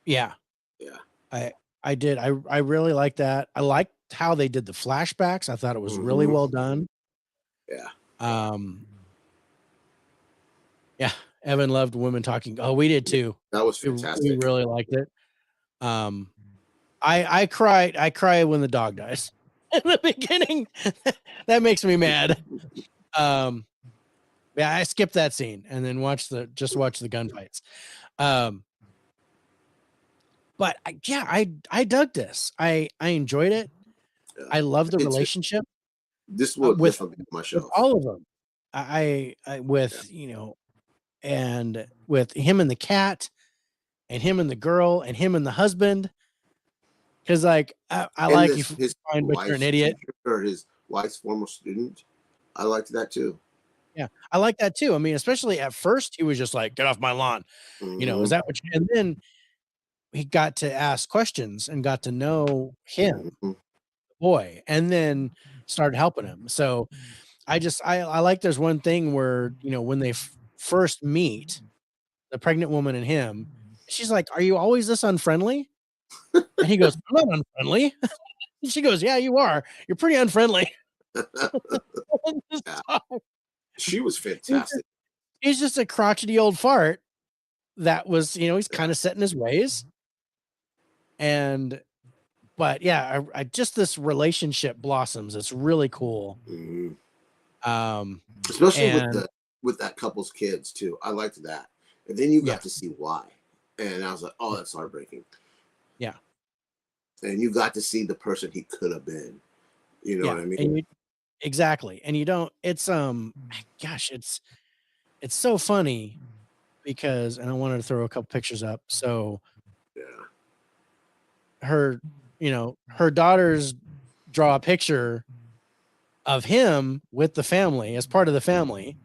yeah, Yeah. I I did. I really like that. I liked how they did the flashbacks. I thought it was really Hmm. well done. Yeah. Um, yeah, Evan loved women talking. Oh, we did too. That was We fantastic. really liked it. Um, I cried. I cry when the dog dies in the beginning. That makes me mad. Um, yeah, I skipped that scene and then watch the gunfights. Um, but I dug this. I enjoyed it. Yeah. I love the It's relationship this will with definitely be on my shelf. all of them. I Yeah. with and with him and the cat and him and the girl and him and the husband. Because like I And like you this his fine, but you're an wife's idiot. teacher or his wife's former student. I liked that too. Yeah, I like that too. I mean, especially at first, he was just like, "Get off my lawn." Is Hmm. that what? And then he got to ask questions and got to know him, Hmm. boy, and then started helping him. So I like there's one thing where when they first meet, the pregnant woman and him, she's like, "Are you always this unfriendly?" And he goes, "I'm not unfriendly." And she goes, "Yeah, you are. You're pretty unfriendly." Yeah. So, She was he's just fantastic. he's just a crotchety old fart that was, he's Yeah. kind of set in his ways. And but yeah, I just this relationship blossoms. It's really cool. Hmm. Um Especially and with that couple's kids too. I liked that. And then you yeah, got to see why. And I was like, oh, that's heartbreaking. yeah, And you got to see the person he could have been. You know yeah. what I mean? And you exactly. And you don't it's gosh, it's so funny because and I wanted to throw a couple pictures up. So Yeah. her, her daughters draw a picture of him with the family as part of the family.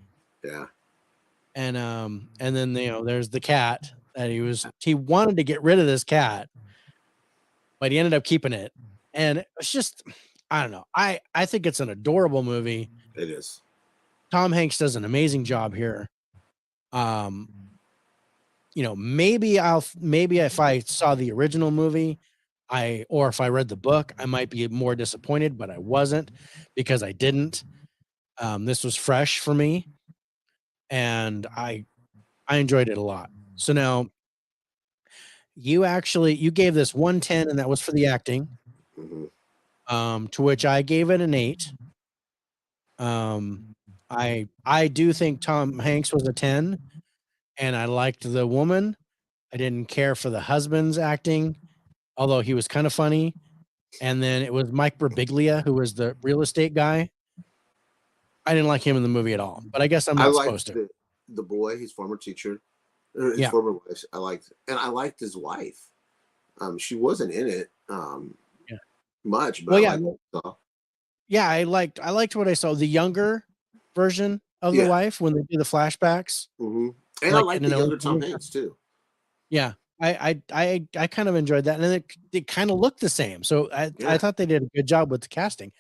Yeah. And then there's the cat that he wanted to get rid of this cat, but he ended up keeping it. And it's just I don't know. I think it's an adorable movie. It is. Tom Hanks does an amazing job here. Um, maybe if I saw the original movie, or if I read the book, I might be more disappointed, but I wasn't because I didn't. This was fresh for me, and I enjoyed it a lot. So now you gave this 110, and that was for the acting. Hmm. To which I gave it an 8. Um, I do think Tom Hanks was a 10, and I liked the woman. I didn't care for the husband's acting, although he was kind of funny. And then it was Mike Birbiglia, who was the real estate guy. I didn't like him in the movie at all, but I guess I'm I not liked supposed to. the boy, his former teacher, or his Yeah, former wife. I liked his wife. She wasn't in it yeah. much, but I Well, yeah, liked her. yeah. I liked what I saw. The younger version of the Yeah. wife when they do the flashbacks, Hmm. And I like liked getting to the know younger each Tom other. Hanks too. Yeah, I kind of enjoyed that, and then it kind of looked the same. So I Yeah. thought they did a good job with the casting.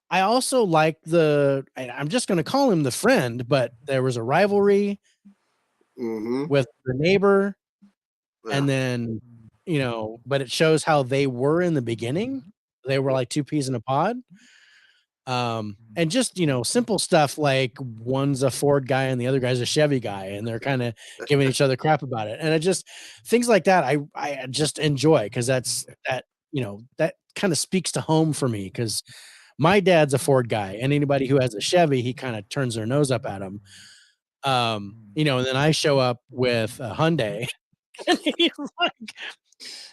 I also like I'm just going to call him the friend, but there was a rivalry Mm-hmm. with the neighbor, Yeah. and then but it shows how they were in the beginning. They were like two peas in a pod. And just simple stuff like one's a Ford guy and the other guy's a Chevy guy, and they're kind of giving each other crap about it. And it just things like that I just enjoy, because that kind of speaks to home for me, because my dad's a Ford guy, and anybody who has a Chevy, he kind of turns their nose up at him. And then I show up with a Hyundai, and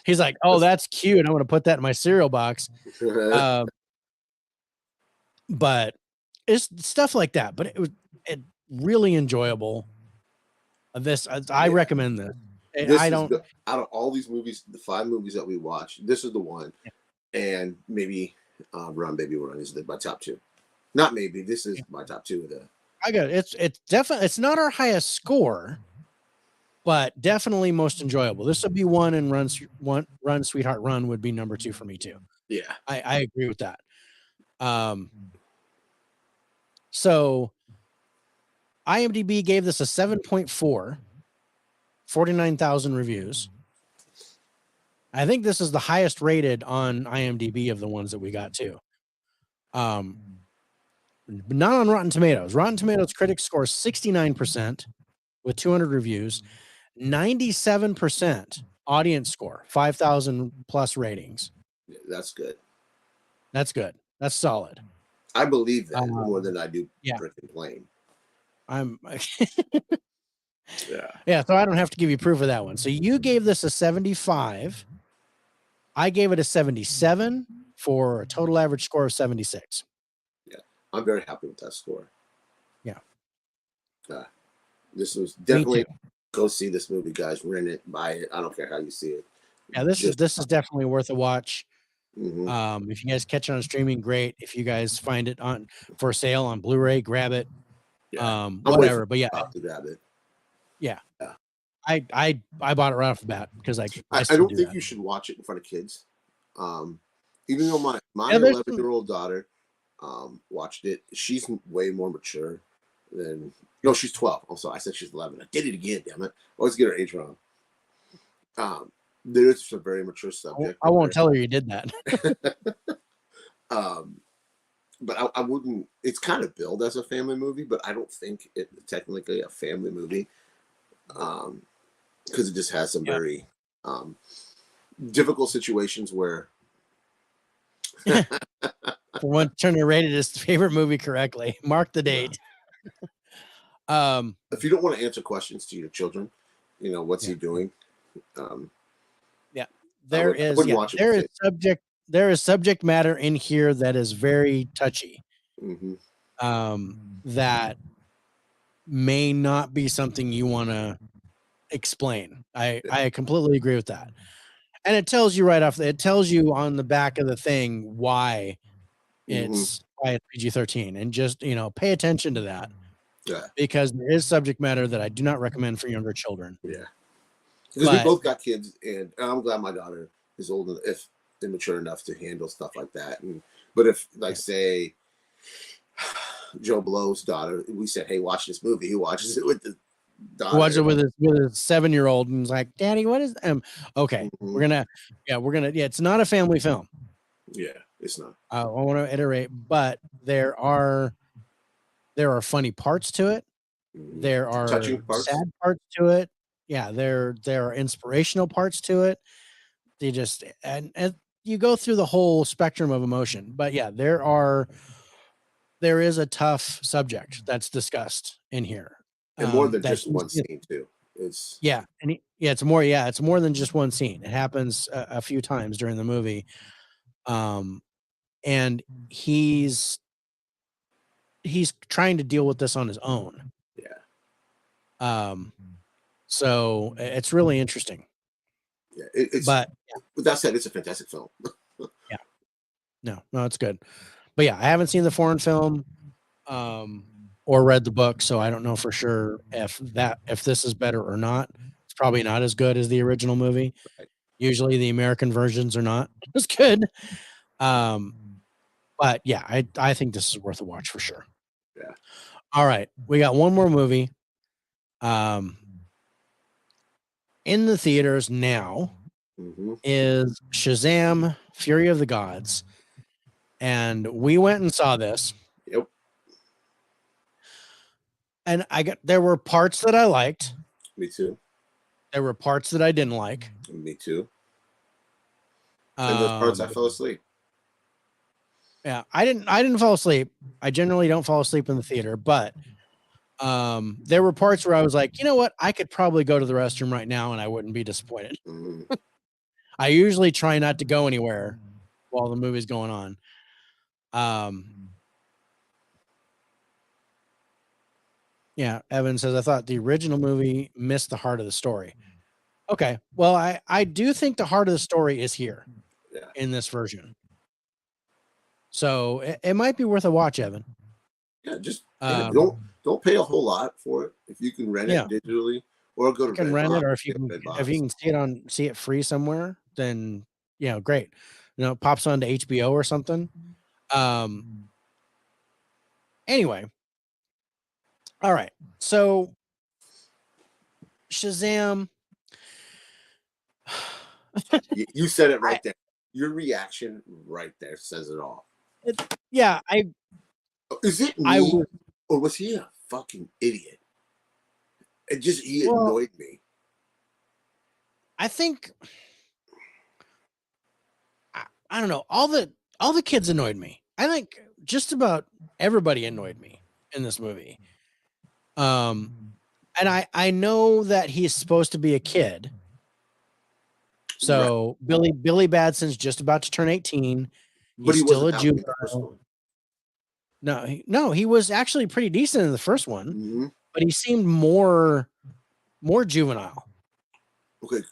he's like, oh, that's cute, I'm gonna put that in my cereal box. But it's stuff like that. But it really enjoyable. I Yeah. recommend this. This I is don't. out of all these movies, the 5 movies that we watched, this is the one. And maybe Run Baby Run is my top 2. Not maybe, this is my top 2 of the. I got it. It's definitely, it's not our highest score, but definitely most enjoyable. This would be one, and Run Sweetheart Run would be number 2 for me too. Yeah. I agree with that. So IMDb gave this a 7.4, 49,000 reviews. I think this is the highest rated on IMDb of the ones that we got too. Not on Rotten Tomatoes. Rotten Tomatoes critics score 69% with 200 reviews, 97% audience score, 5,000 plus ratings. Yeah, that's good. That's good. That's solid. I believe that more than I do freaking plain. Yeah, so I don't have to give you proof of that one. So you gave this a 75. I gave it a 77 for a total average score of 76. Yeah, I'm very happy with that score. Yeah. This was definitely, go see this movie, guys. Rent it, buy it. I don't care how you see it. Yeah, this is definitely worth a watch. Mm-hmm. If you guys catch it on streaming, great. If you guys find it on for sale on Blu-ray, grab it. Yeah. Whatever. But yeah, to grab it. Yeah. I bought it right off the bat because I don't think you should watch it in front of kids. Even though my 11-year-old daughter watched it, she's way more mature than. No, she's 12. Also, I said she's 11. I did it again. Damn it! Always get her age wrong. There is a very mature subject. I won't tell her you did that. But I wouldn't. It's kind of billed as a family movie, but I don't think it's technically a family movie, because it just has some very difficult situations where. For one, Turner rated his favorite movie correctly. Mark the date. If you don't want to answer questions to your children, what's he doing? There is subject matter in here that is very touchy. Mm-hmm. That may not be something you want to explain. I completely agree with that. And it tells you right off. It tells you on the back of the thing why it's PG-13, and just pay attention to that. Yeah. Because there is subject matter that I do not recommend for younger children. Yeah. Because we both got kids, and I'm glad my daughter is old enough, if immature enough to handle stuff like that. But if, say, Joe Blow's daughter, we said, "Hey, watch this movie," he watches it with the daughter. Watch it with his 7-year-old, and he's like, "Daddy, what is?" Okay, we're gonna. It's not a family film. Yeah, it's not. I want to iterate, but there are funny parts to it. There are touching parts. Sad parts to it. Yeah, there are inspirational parts to it. They just and you go through the whole spectrum of emotion. But yeah, there is a tough subject that's discussed in here, and more than just one scene too. It's it's more than just one scene. It happens a few times during the movie, and he's trying to deal with this on his own. So it's really interesting. Yeah, with that said, it's a fantastic film. No, it's good. But yeah, I haven't seen the foreign film or read the book, so I don't know for sure if this is better or not. probably not as good as the original movie. Right. Usually the American versions are not as good. But yeah, I think this is worth a watch for sure. Yeah. All right. We got one more movie. In the theaters now is Shazam: Fury of the Gods. And we went and saw this. Yep. And there were parts that I liked. Me too. There were parts that I didn't like. Me too. And those parts I fell asleep. Yeah, I didn't fall asleep. I generally don't fall asleep in the theater, but there were parts where I was like, you know what? I could probably go to the restroom right now and I wouldn't be disappointed. I usually try not to go anywhere while the movie's going on. Yeah, Evan says, I thought the original movie missed the heart of the story. Okay, well, I do think the heart of the story is here in this version. So it might be worth a watch, Evan. Yeah, just don't pay a whole lot for it if you can rent it digitally or go to rent it, or if you can see it free somewhere, then great. It pops onto HBO or something. Anyway, all right. So Shazam. You said it right there. Your reaction right there says it all. Is it me or was he a fucking idiot? He annoyed me. I think I don't know. All the kids annoyed me. I think just about everybody annoyed me in this movie. And I know that he's supposed to be a kid. So right. Billy Badson's just about to turn 18. But he's still a juvenile. No, he was actually pretty decent in the first one, but he seemed more juvenile. Okay,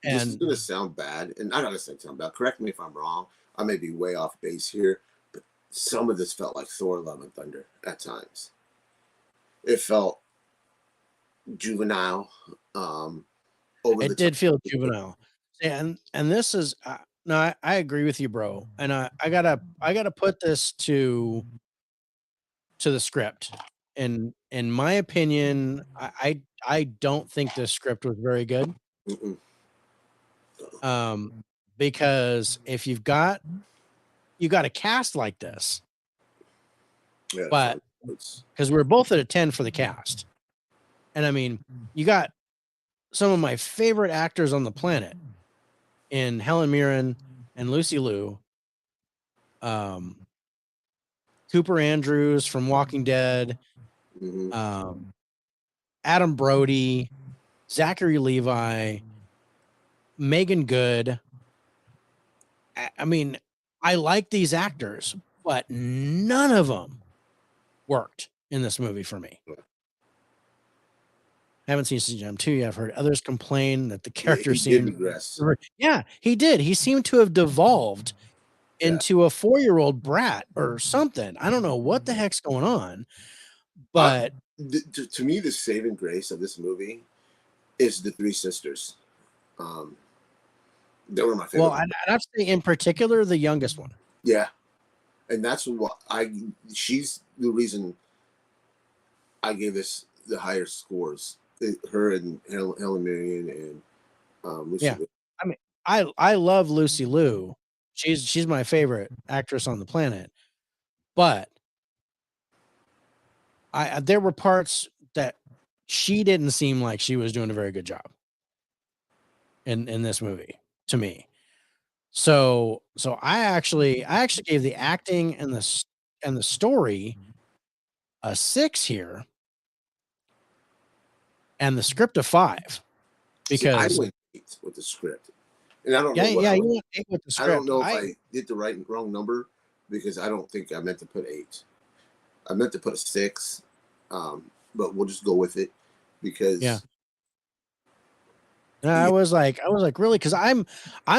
this is gonna sound bad, and I'm not gonna say it sound bad. Correct me if I'm wrong. I may be way off base here, but some of this felt like Thor: Love and Thunder at times. It felt juvenile. It did feel juvenile. And this is no, I agree with you, bro. And I gotta put this to the script. And in my opinion, I don't think this script was very good. Because if you got a cast like this, but because we're both at a 10 for the cast, and I mean, you got some of my favorite actors on the planet in Helen Mirren and Lucy Liu, Cooper Andrews from Walking Dead, Adam Brody, Zachary Levi, Megan Good. I mean, I like these actors, but none of them worked in this movie for me. I haven't seen Shazam 2 yet. I've heard others complain that the character seemed regress. Yeah, he did. He seemed to have devolved into a 4-year-old brat or something. I don't know what the heck's going on. But to me, the saving grace of this movie is the three sisters. They were my favorite. Well, I'd say in particular the youngest one. Yeah, and that's what she's the reason I gave this the higher scores. Her and Helen Mirren and Lucy Liu. I mean, I love Lucy Liu. She's my favorite actress on the planet. But there were parts that she didn't seem like she was doing a very good job in this movie to me. So I actually gave the acting and the story a 6 here, and the script a 5, because I went 8 with the script, and I don't know. You went 8 with the script. I don't know if I did the wrong number, because I don't think I meant to put 8. I meant to put a 6, but we'll just go with it because. I was like, really? Because I'm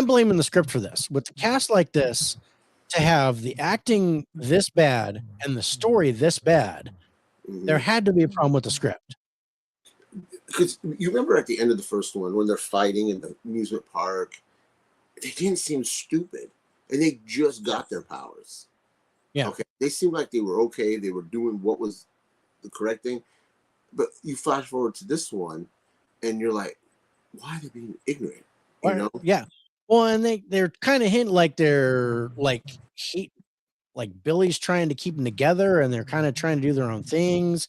blaming the script for this. With the cast like this, to have the acting this bad and the story this bad, there had to be a problem with the script. because you remember at the end of the first one when they're fighting in the amusement park, they didn't seem stupid, and they just got their powers. Yeah. Okay, they seemed like they were okay. They were doing what was the correct thing. But you flash forward to this one, and you're like, why are they being ignorant? You know? Yeah. Well, and they're kind of hint like they're like Billy's trying to keep them together, and they're kind of trying to do their own things.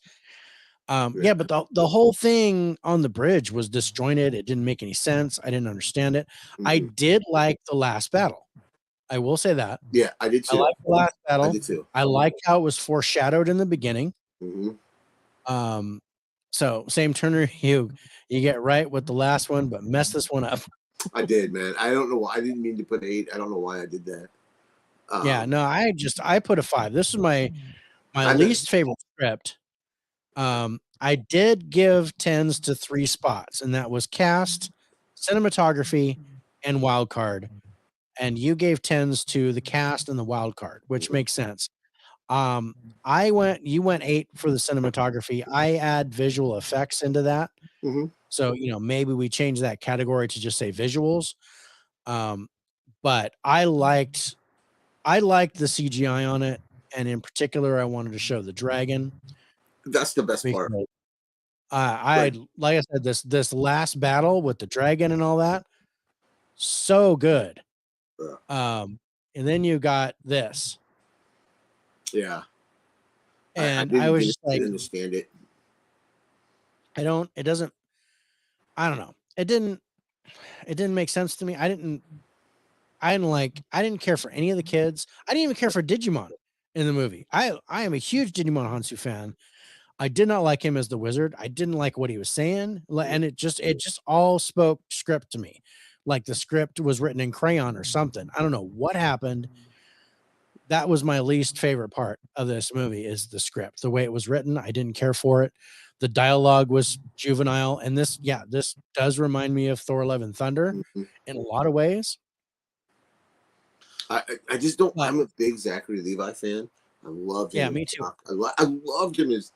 Yeah, but the whole thing on the bridge was disjointed. It didn't make any sense. I didn't understand it. I Mhm. did like the last battle. I will say that. Yeah, I did I too. like the last I battle. did too. I liked how it was foreshadowed in the beginning. Hmm. Um, so same Turner, you get right with the last one, but mess this one up. I did, man. I don't know why. I didn't mean to put 8. I don't know why I did that. Yeah, no, I put a 5. This is my I know. least favorite script. I did give 10s to 3 spots, and that was cast, cinematography, and wild card. And you gave 10s to the cast and the wild card, which makes sense. Um, you went 8 for the cinematography. I add visual effects into that. Hmm. So, maybe we change that category to just say visuals. Um, but I liked the CGI on it, and in particular, I wanted to show the dragon That's the best part. because Right. like I said, this last battle with the dragon and all that, so good. Yeah. And then you got this, Yeah. I and I was just like, didn't understand it. it doesn't, I don't know, it didn't make sense to me. I didn't care for any of the kids. I didn't even care for Digimon in the movie. I am a huge Digimon Hansu fan. I did not like him as the wizard. I didn't like what he was saying, and it just all spoke script to me, like the script was written in crayon or something. I don't know what happened. That was my least favorite part of this movie is the script. The way it was written, I didn't care for it. The dialogue was juvenile, and this does remind me of Thor: Love and Thunder Mhm. in a lot of ways. I just don't. But I'm a big Zachary Levi fan. I loved him yeah, in me too. Doc. I loved him as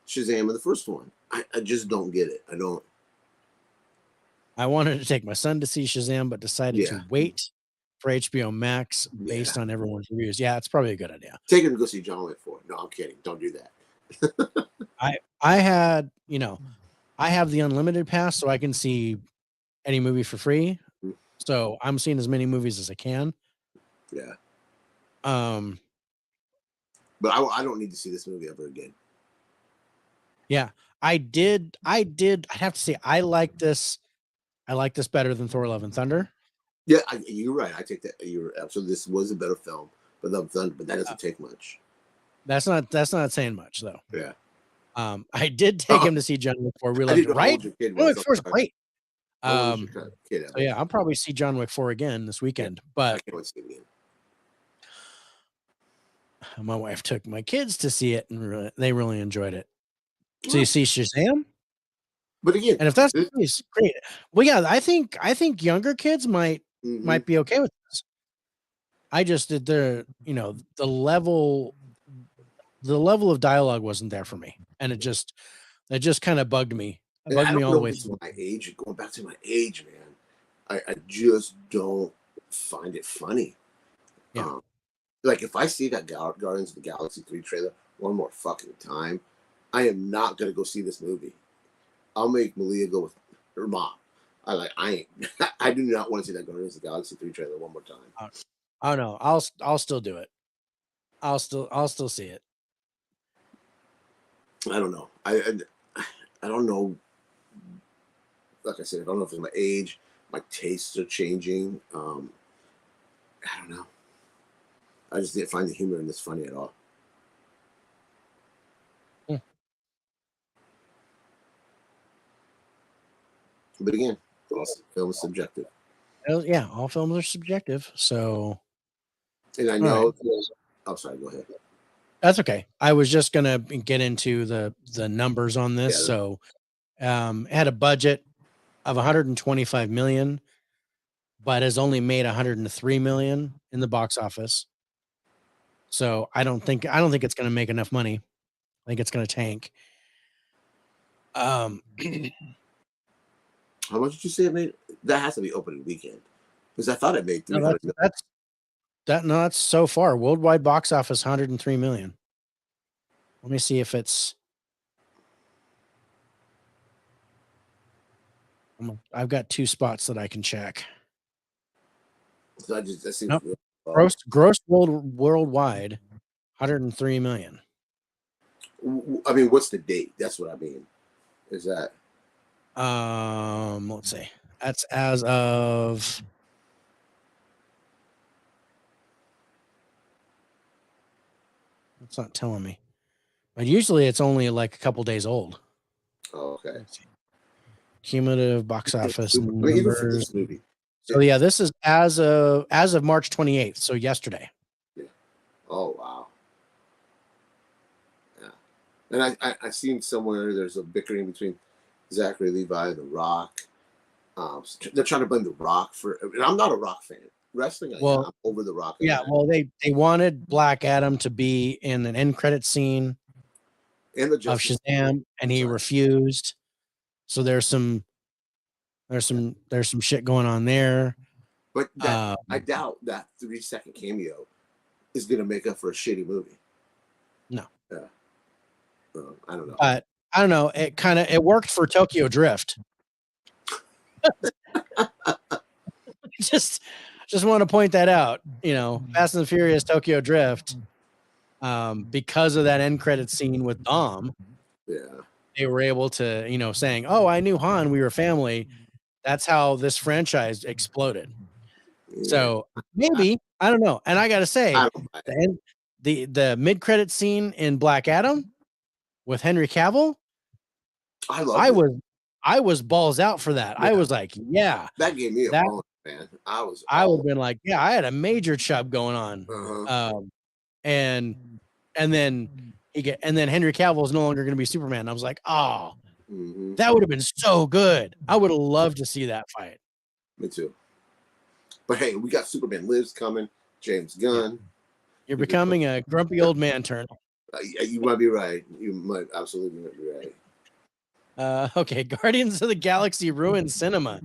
Shazam in the first one. I just don't get it. I don't. I wanted to take my son to see Shazam, but decided Yeah, to wait for HBO Max yeah. based on everyone's reviews. Yeah, it's probably a good idea. Take him to go see John Wick 4. No, I'm kidding. Don't do that. I had, I have the unlimited pass so I can see any movie for free. So I'm seeing as many movies as I can. Yeah, Um, but I don't need to see this movie ever again. yeah, I'd have to say I like this better than Thor: Love and Thunder. Yeah, you're right. I take that. You're absolutely. This was a better film, but but that Uh, doesn't take much. that's not saying much though. Yeah. I did take Oh, him to see John Wick 4. We I loved didn't it, know how right? old your kid John was. Wick I'm 4 is sorry. great. How old is your Um, kid? so yeah, I'll probably see John Wick 4 again this Yeah, weekend. I But can't wait to see it again. my wife took my kids to see it, and they really enjoyed it. So you Well, see Shazam, but again, and if that's the this, case, great. Well, yeah, I think younger kids might hmm might be okay with this. I just did the level of dialogue wasn't there for me, and it just kind of bugged me. It and bugged I me don't all the know if way it's through. my age. Going back to my age, man, I just don't find it funny. Yeah. Um, like if I see that Guardians of the Galaxy 3 trailer one more fucking time, I am not gonna go see this movie. I'll make Malia go with her mom. I ain't I do not want to see that Guardians of the Galaxy 3 trailer one more time. Oh no, I'll still do it. I'll still see it. I don't know. I don't know. Like I said, I don't know if it's my age, my tastes are changing. I don't know. I just didn't find the humor in this funny at all. Hmm. But again, film is subjective, Well, yeah, all films are subjective. So and I all right. know. Oh, sorry. Go ahead. That's okay. I was just gonna get into the numbers on this. Yeah. So it had a budget of 125 million, but has only made 103 million in the box office. So I don't think it's gonna make enough money. I think it's gonna tank. Um How much did you say it made? That has to be opening weekend because I thought it made No, 300 million. that's so far. Worldwide box office 103 million. Let me see if it's. I've got two spots that I can check. So that seems Nope. really low. Gross worldwide 103 million. I mean, what's the date? That's what I mean. Is that Let's see. That's as of. It's not telling me. But usually it's only like a couple days old. okay? Let's see. Cumulative box office I mean, even for numbers. this movie. So yeah, this is as of March 28th. So yesterday. Yeah. Oh wow. Yeah. And I seen somewhere there's a bickering between Zachary Levi and The Rock. They're trying to blame The Rock for. And I'm not a Rock fan. Wrestling, Well, I'm over The Rock. yeah. Well, they wanted Black Adam to be in an end credit scene And the of Justice. Shazam, and he refused. So there's some shit going on there. But I doubt that 3-second cameo is going to make up for a shitty movie. No. Yeah. I don't know. But I don't know. It worked for Tokyo Drift. just want to point that out. Fast and the Furious Tokyo Drift. Because of that end credit scene with Dom, Yeah. they were able to, saying, "Oh, I knew Han. We were family." That's how this franchise exploded. Yeah. So maybe I don't know. And I gotta say, I don't buy it. the mid credit scene in Black Adam with Henry Cavill, I was balls out for that. Yeah. I was like, yeah, That gave me a bonus, man. I would have been like, yeah, I had a major chub going on. Uh-huh. And then Henry Cavill is no longer going to be Superman. I was like, oh, that would have been so good. I would have loved to see that fight. Me too. But hey, we got Superman Lives coming. James Gunn. Yeah. You're becoming a grumpy old man turn. You might be right. You might absolutely be right. Okay, Guardians of the Galaxy ruined cinema.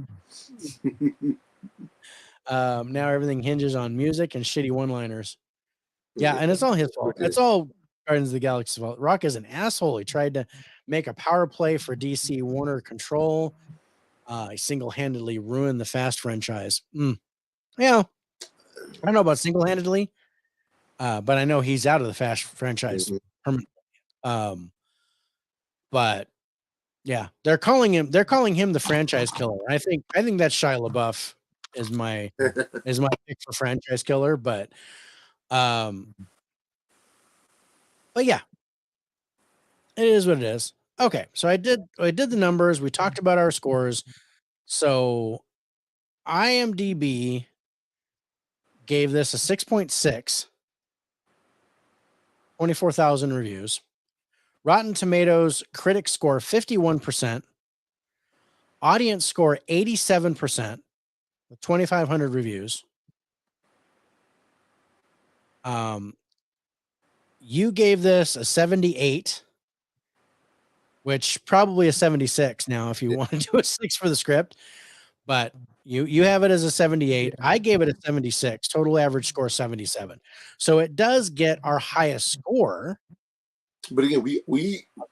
Now everything hinges on music and shitty one-liners. Yeah, and it's all his fault. It's all Guardians of the Galaxy's fault. Rock is an asshole. He tried to make a power play for DC Warner Control. He single-handedly ruined the Fast franchise. Yeah, I don't know about single-handedly, but I know he's out of the Fast franchise permanently. But yeah, they're calling him the franchise killer. I think that Shia LaBeouf is my pick for franchise killer, but yeah, it is what it is. Okay, so I did the numbers. We talked about our scores. So IMDb gave this a 6.6, 24,000 reviews. Rotten Tomatoes critic score 51%, audience score 87% with 2,500 reviews. You gave this a 78, which probably a 76 now if you want to do a 6 for the script, but you have it as a 78. I gave it a 76. Total average score 77. So it does get our highest score. But again, we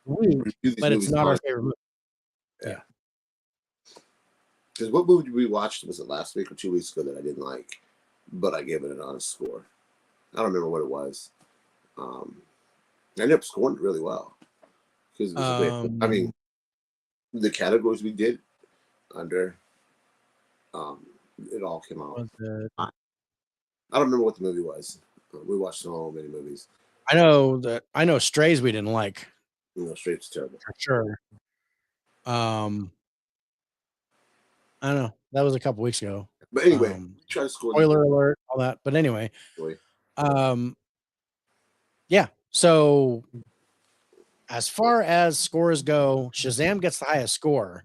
but it's not our favorite movie. Yeah. Because what movie we watched, was it last week or 2 weeks ago, that I didn't like, but I gave it an honest score? I don't remember what it was. I ended up scoring it really well. Because I mean, the categories we did under, it all came out. I don't remember what the movie was. We watched so many movies. I know Strays we didn't like. Strays was terrible. For sure. I don't know. That was a couple weeks ago. But anyway, try to score. Spoiler alert, all that. But anyway, yeah. So as far as scores go, Shazam gets the highest score,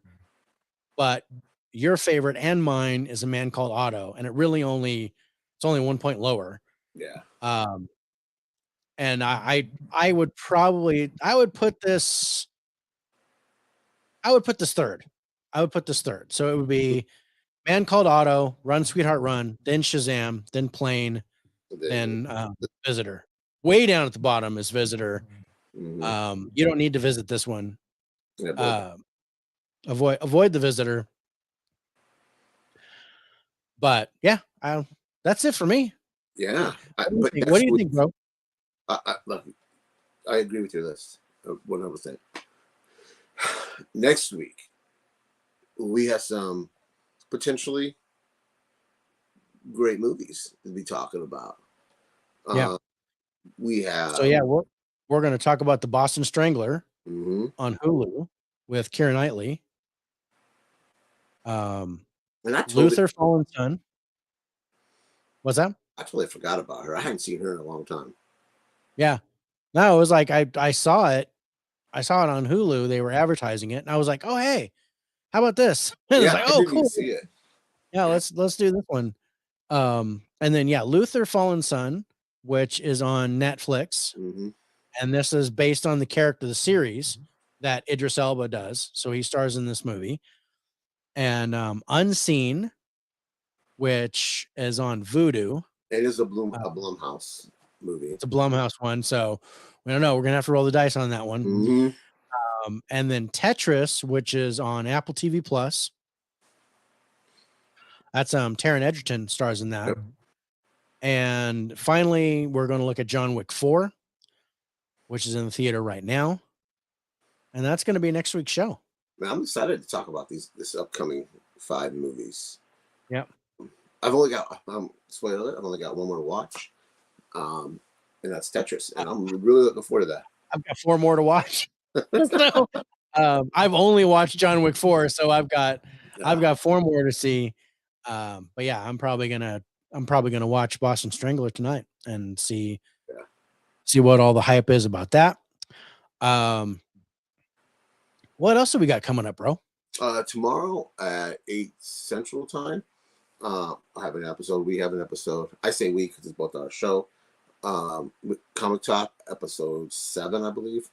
but your favorite and mine is A Man Called Otto, and it's only 1 point lower. Yeah. And I would put this third. I would put this third. So it would be Man Called Otto, Run Sweetheart Run, then Shazam, then Plane, then Visitor. Way down at the bottom is Visitor. You don't need to visit this one. Avoid the Visitor. But yeah, that's it for me. Yeah. What do you think, bro? I agree with your list 100%. Next week, we have some potentially great movies to be talking about. Yeah. We have. So yeah, we're going to talk about The Boston Strangler on Hulu with Keira Knightley. Luther Fallen Son. What's that? I totally forgot about her. I hadn't seen her in a long time. Yeah. No, it was like I saw it. I saw it on Hulu. They were advertising it, and I was like, "Oh, hey, how about this?" And it's like, "Oh, cool." See it. Yeah, let's do this one. And then Luther Fallen Son, which is on Netflix, and this is based on the character of the series that Idris Elba does. So he stars in this movie. And Unseen, which is on Vudu. It is a Blumhouse movie. It's a Blumhouse one, so we don't know. We're gonna have to roll the dice on that one. And then Tetris, which is on Apple TV Plus. That's Taron Egerton stars in that. Yep. And finally, we're going to look at John Wick 4, which is in the theater right now. And that's going to be next week's show. Man, I'm excited to talk about this upcoming 5 movies. Yep. I've only got spoiler alert, I've only got one more to watch. And that's Tetris. And I'm really looking forward to that. I've got 4 more to watch. So, I've only watched John Wick 4, so I've got 4 more to see. But yeah, I'm probably gonna watch Boston Strangler tonight and see what all the hype is about that. What else have we got coming up, bro? Tomorrow at 8 Central Time, I have an episode. We have an episode. I say we because it's both our show. With Comic Talk, episode 7, I believe.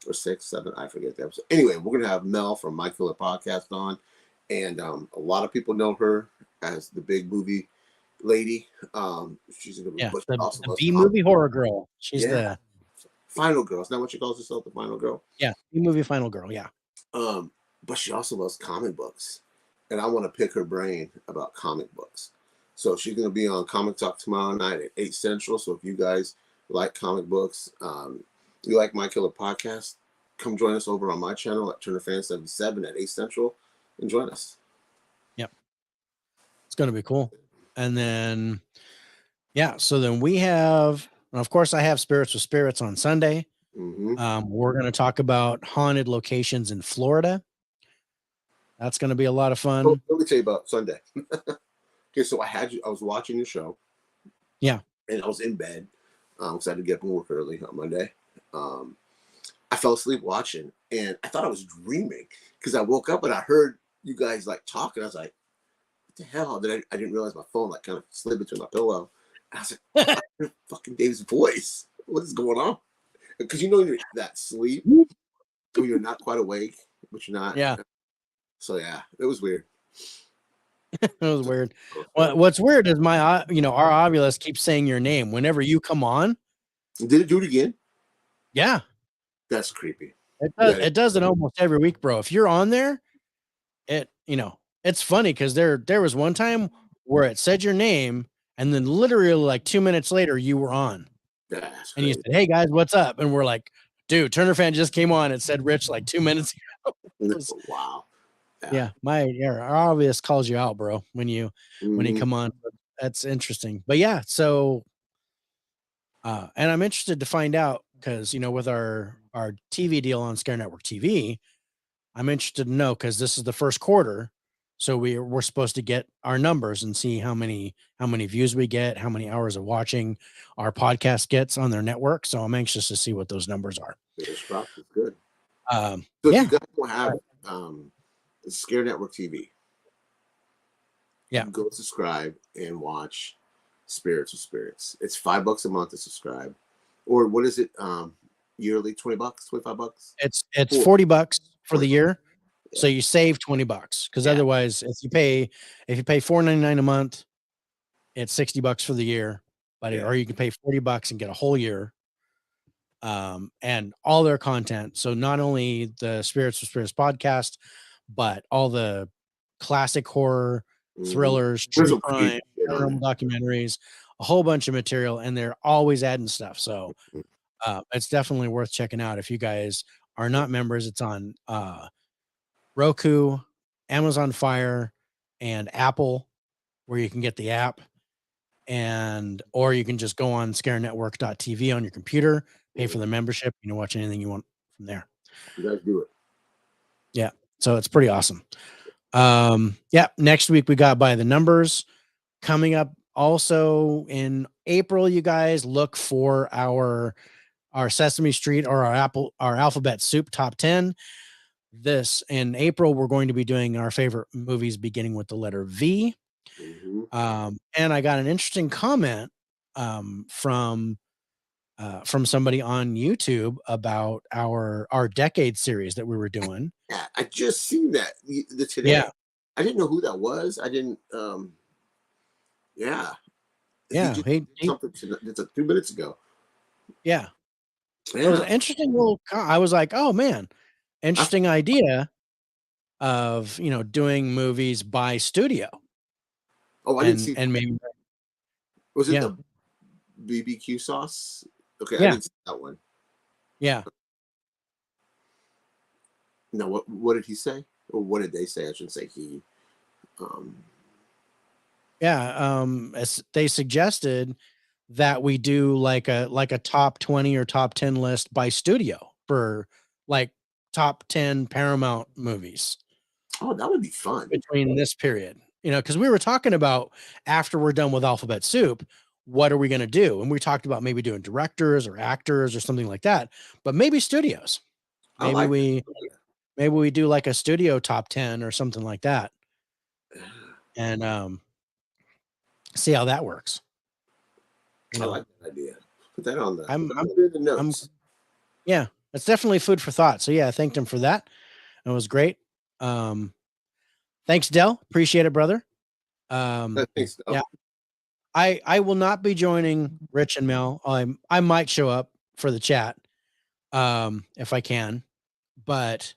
Or 6, 7, I forget the episode. Anyway, we're gonna have Mel from My Killer Podcast on, and a lot of people know her as the big movie lady. She's gonna be the B movie horror girl. She's the final girl. Is that what she calls herself? The final girl. Yeah, B movie final girl. Yeah. But she also loves comic books, and I want to pick her brain about comic books. So she's gonna be on Comic Talk tomorrow night at 8 Central. So if you guys like comic books, you like My Killer Podcast, come join us over on my channel at TurnerFan77 at 8 Central and join us. Yep. It's going to be cool. And then, so then we have, and of course I have Spirits with Spirits on Sunday. We're going to talk about haunted locations in Florida. That's going to be a lot of fun. So, let me tell you about Sunday. Okay. So I was watching the show. Yeah. And I was in bed. Because I had to get up and work early on Monday. I fell asleep watching, and I thought I was dreaming because I woke up and I heard you guys like talking. I was like, "What the hell?" Then I didn't realize my phone like kind of slid between my pillow. And I was like, I heard fucking Dave's voice. What is going on? Because you're that sleep when you're not quite awake, but you're not. Yeah. So yeah, it was weird. It was weird. What's weird is our Ovilus keeps saying your name whenever you come on. Did it do it again? Yeah. That's creepy. It does it almost every week, bro. If you're on there, it's funny because there was one time where it said your name and then literally like 2 minutes later you were on. That's and you said, "Hey guys, what's up?" And we're like, "Dude, Turner Fan just came on and said Rich like 2 minutes ago." Wow. Yeah, our Ovilus calls you out, bro, when you come on. That's interesting. But yeah, so and I'm interested to find out because with our TV deal on Scare Network TV, I'm interested to know because this is the first quarter, so we're supposed to get our numbers and see how many views we get, how many hours of watching our podcast gets on their network. So I'm anxious to see what those numbers are. It's good. So if you guys will have Scare Network TV, you can go subscribe and watch Spirits with Spirits. It's $5 a month to subscribe, or what is it? Yearly, $20, $25. It's $40 for the year. So you save $20 because Yeah. otherwise, if you pay $4.99 a month, it's $60 for the year, but Yeah. or you can pay $40 and get a whole year. And all their content. So not only the Spirits for Spirits podcast, but all the classic horror, thrillers, There's true some crazy crime, shit on paranormal documentaries, a whole bunch of material, and they're always adding stuff. So it. it's definitely worth checking out. If you guys are not members, it's on Roku, Amazon Fire, and Apple, where you can get the app. And or you can just go on scarenetwork.tv on your computer, pay for the membership, you can watch anything you want from there. You guys do it. Yeah. So it's pretty awesome. Yeah, next week we got By the Numbers coming up. Also in April, you guys look for our Sesame Street or our Alphabet Soup top 10. This in April, we're going to be doing our favorite movies beginning with the letter V. And I got an interesting comment from somebody on YouTube about our decade series that we were doing. Yeah, I just seen that today. Yeah. I didn't know who that was. I didn't. Yeah. Yeah. He something it's 2 minutes ago. Yeah. It was an interesting little. I was like, oh man, interesting idea of doing movies by studio. Oh, I didn't see. And maybe was it the BBQ sauce? Okay, yeah. I didn't see that one. Yeah. No, what did he say? Or what did they say? I shouldn't say he. They suggested that we do like a top 20 or top 10 list by studio for like top 10 Paramount movies. Oh, that would be fun. Between this period, because we were talking about after we're done with Alphabet Soup, what are we going to do? And we talked about maybe doing directors or actors or something like that, but maybe studios. Maybe we do like a studio top 10 or something like that. And see how that works. I like that idea. Put that on the notes. Yeah, it's definitely food for thought. So yeah, I thanked him for that. It was great. Thanks, Del. Appreciate it, brother. Thanks, Del. Yeah. I will not be joining Rich and Mel. I might show up for the chat if I can, but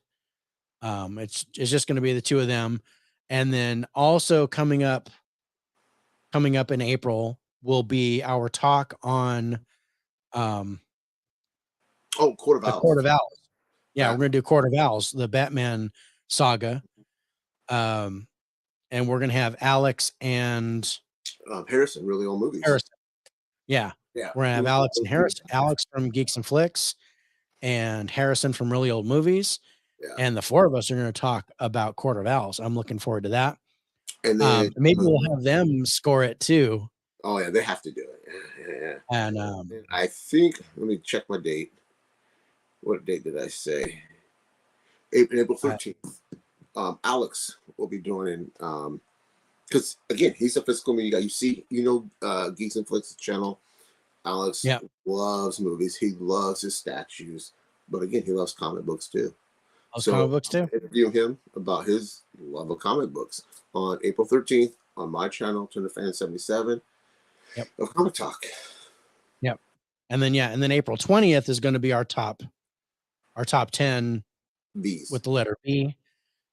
it's just going to be the two of them. And then also coming up in April will be our talk on Court of Owls. Court of Owls. Yeah, we're going to do Court of Owls, the Batman saga. And we're going to have Alex and Harrison, Really Old Movies. Harrison. Yeah. We're going to have Alex and Harrison. Alex from Geeks and Flicks and Harrison from Really Old Movies. Yeah. And the four of us are going to talk about Court of Owls. I'm looking forward to that. And then maybe we'll have them score it too. Oh yeah, they have to do it. Yeah. And I think, let me check my date. What date did I say? April 13th. Alex will be joining because again, he's a physical media guy. You see, Geeks and Flicks channel. Alex loves movies. He loves his statues, but again, he loves comic books too. Comic books too. Interview him about his love of comic books on April 13th on my channel, Turn the Fan 77. Yep. Of Comic Talk. Yep. And then April 20th is going to be our top 10 V's with the letter V.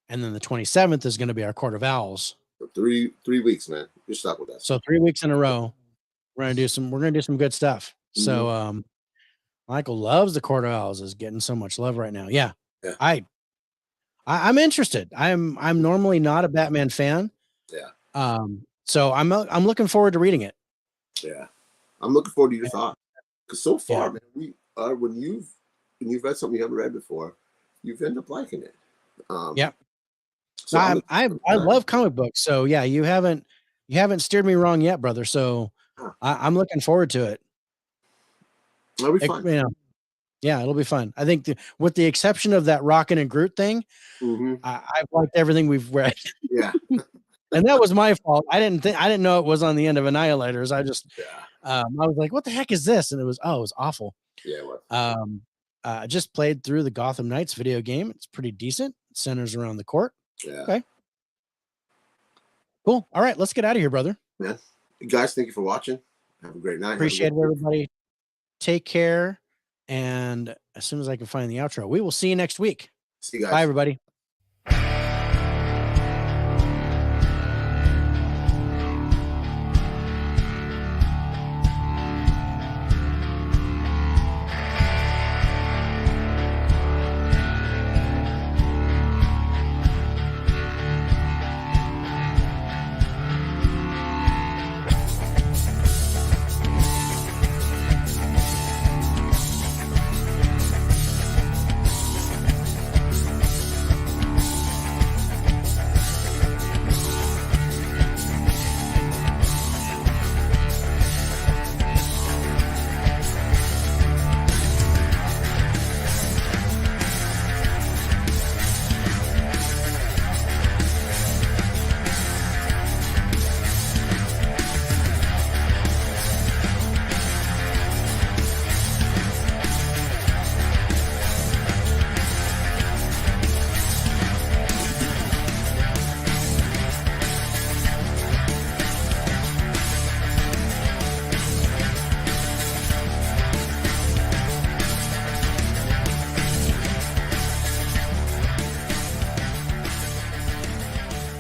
And then the 27th is going to be our Court of Owls. So 3 weeks, man. You're stuck with that. So 3 weeks in a row, we're going to do some good stuff. Mm-hmm. So Michael loves the Court of Owls, is getting so much love right now. Yeah. I'm interested. I'm normally not a Batman fan. Yeah. So I'm looking forward to reading it. Yeah. I'm looking forward to your thoughts. Because so far, man, we when you've read something you haven't read before, you've ended up liking it. So I love comic books. So yeah, you haven't steered me wrong yet, brother. So I'm looking forward to it. It'll be fun. Yeah, it'll be fun. I think with the exception of that Rockin' and Groot thing, I've liked everything we've read. Yeah. And that was my fault. I didn't know it was on the end of Annihilators. I just I was like, what the heck is this? And it was awful. Yeah, it was. Just played through the Gotham Knights video game. It's pretty decent. It centers around the court. Yeah. Okay. Cool. All right, let's get out of here, brother. Yeah. Guys, thank you for watching. Have a great night. Appreciate it, everybody. Take care. And as soon as I can find the outro, we will see you next week. See you guys. Bye, everybody.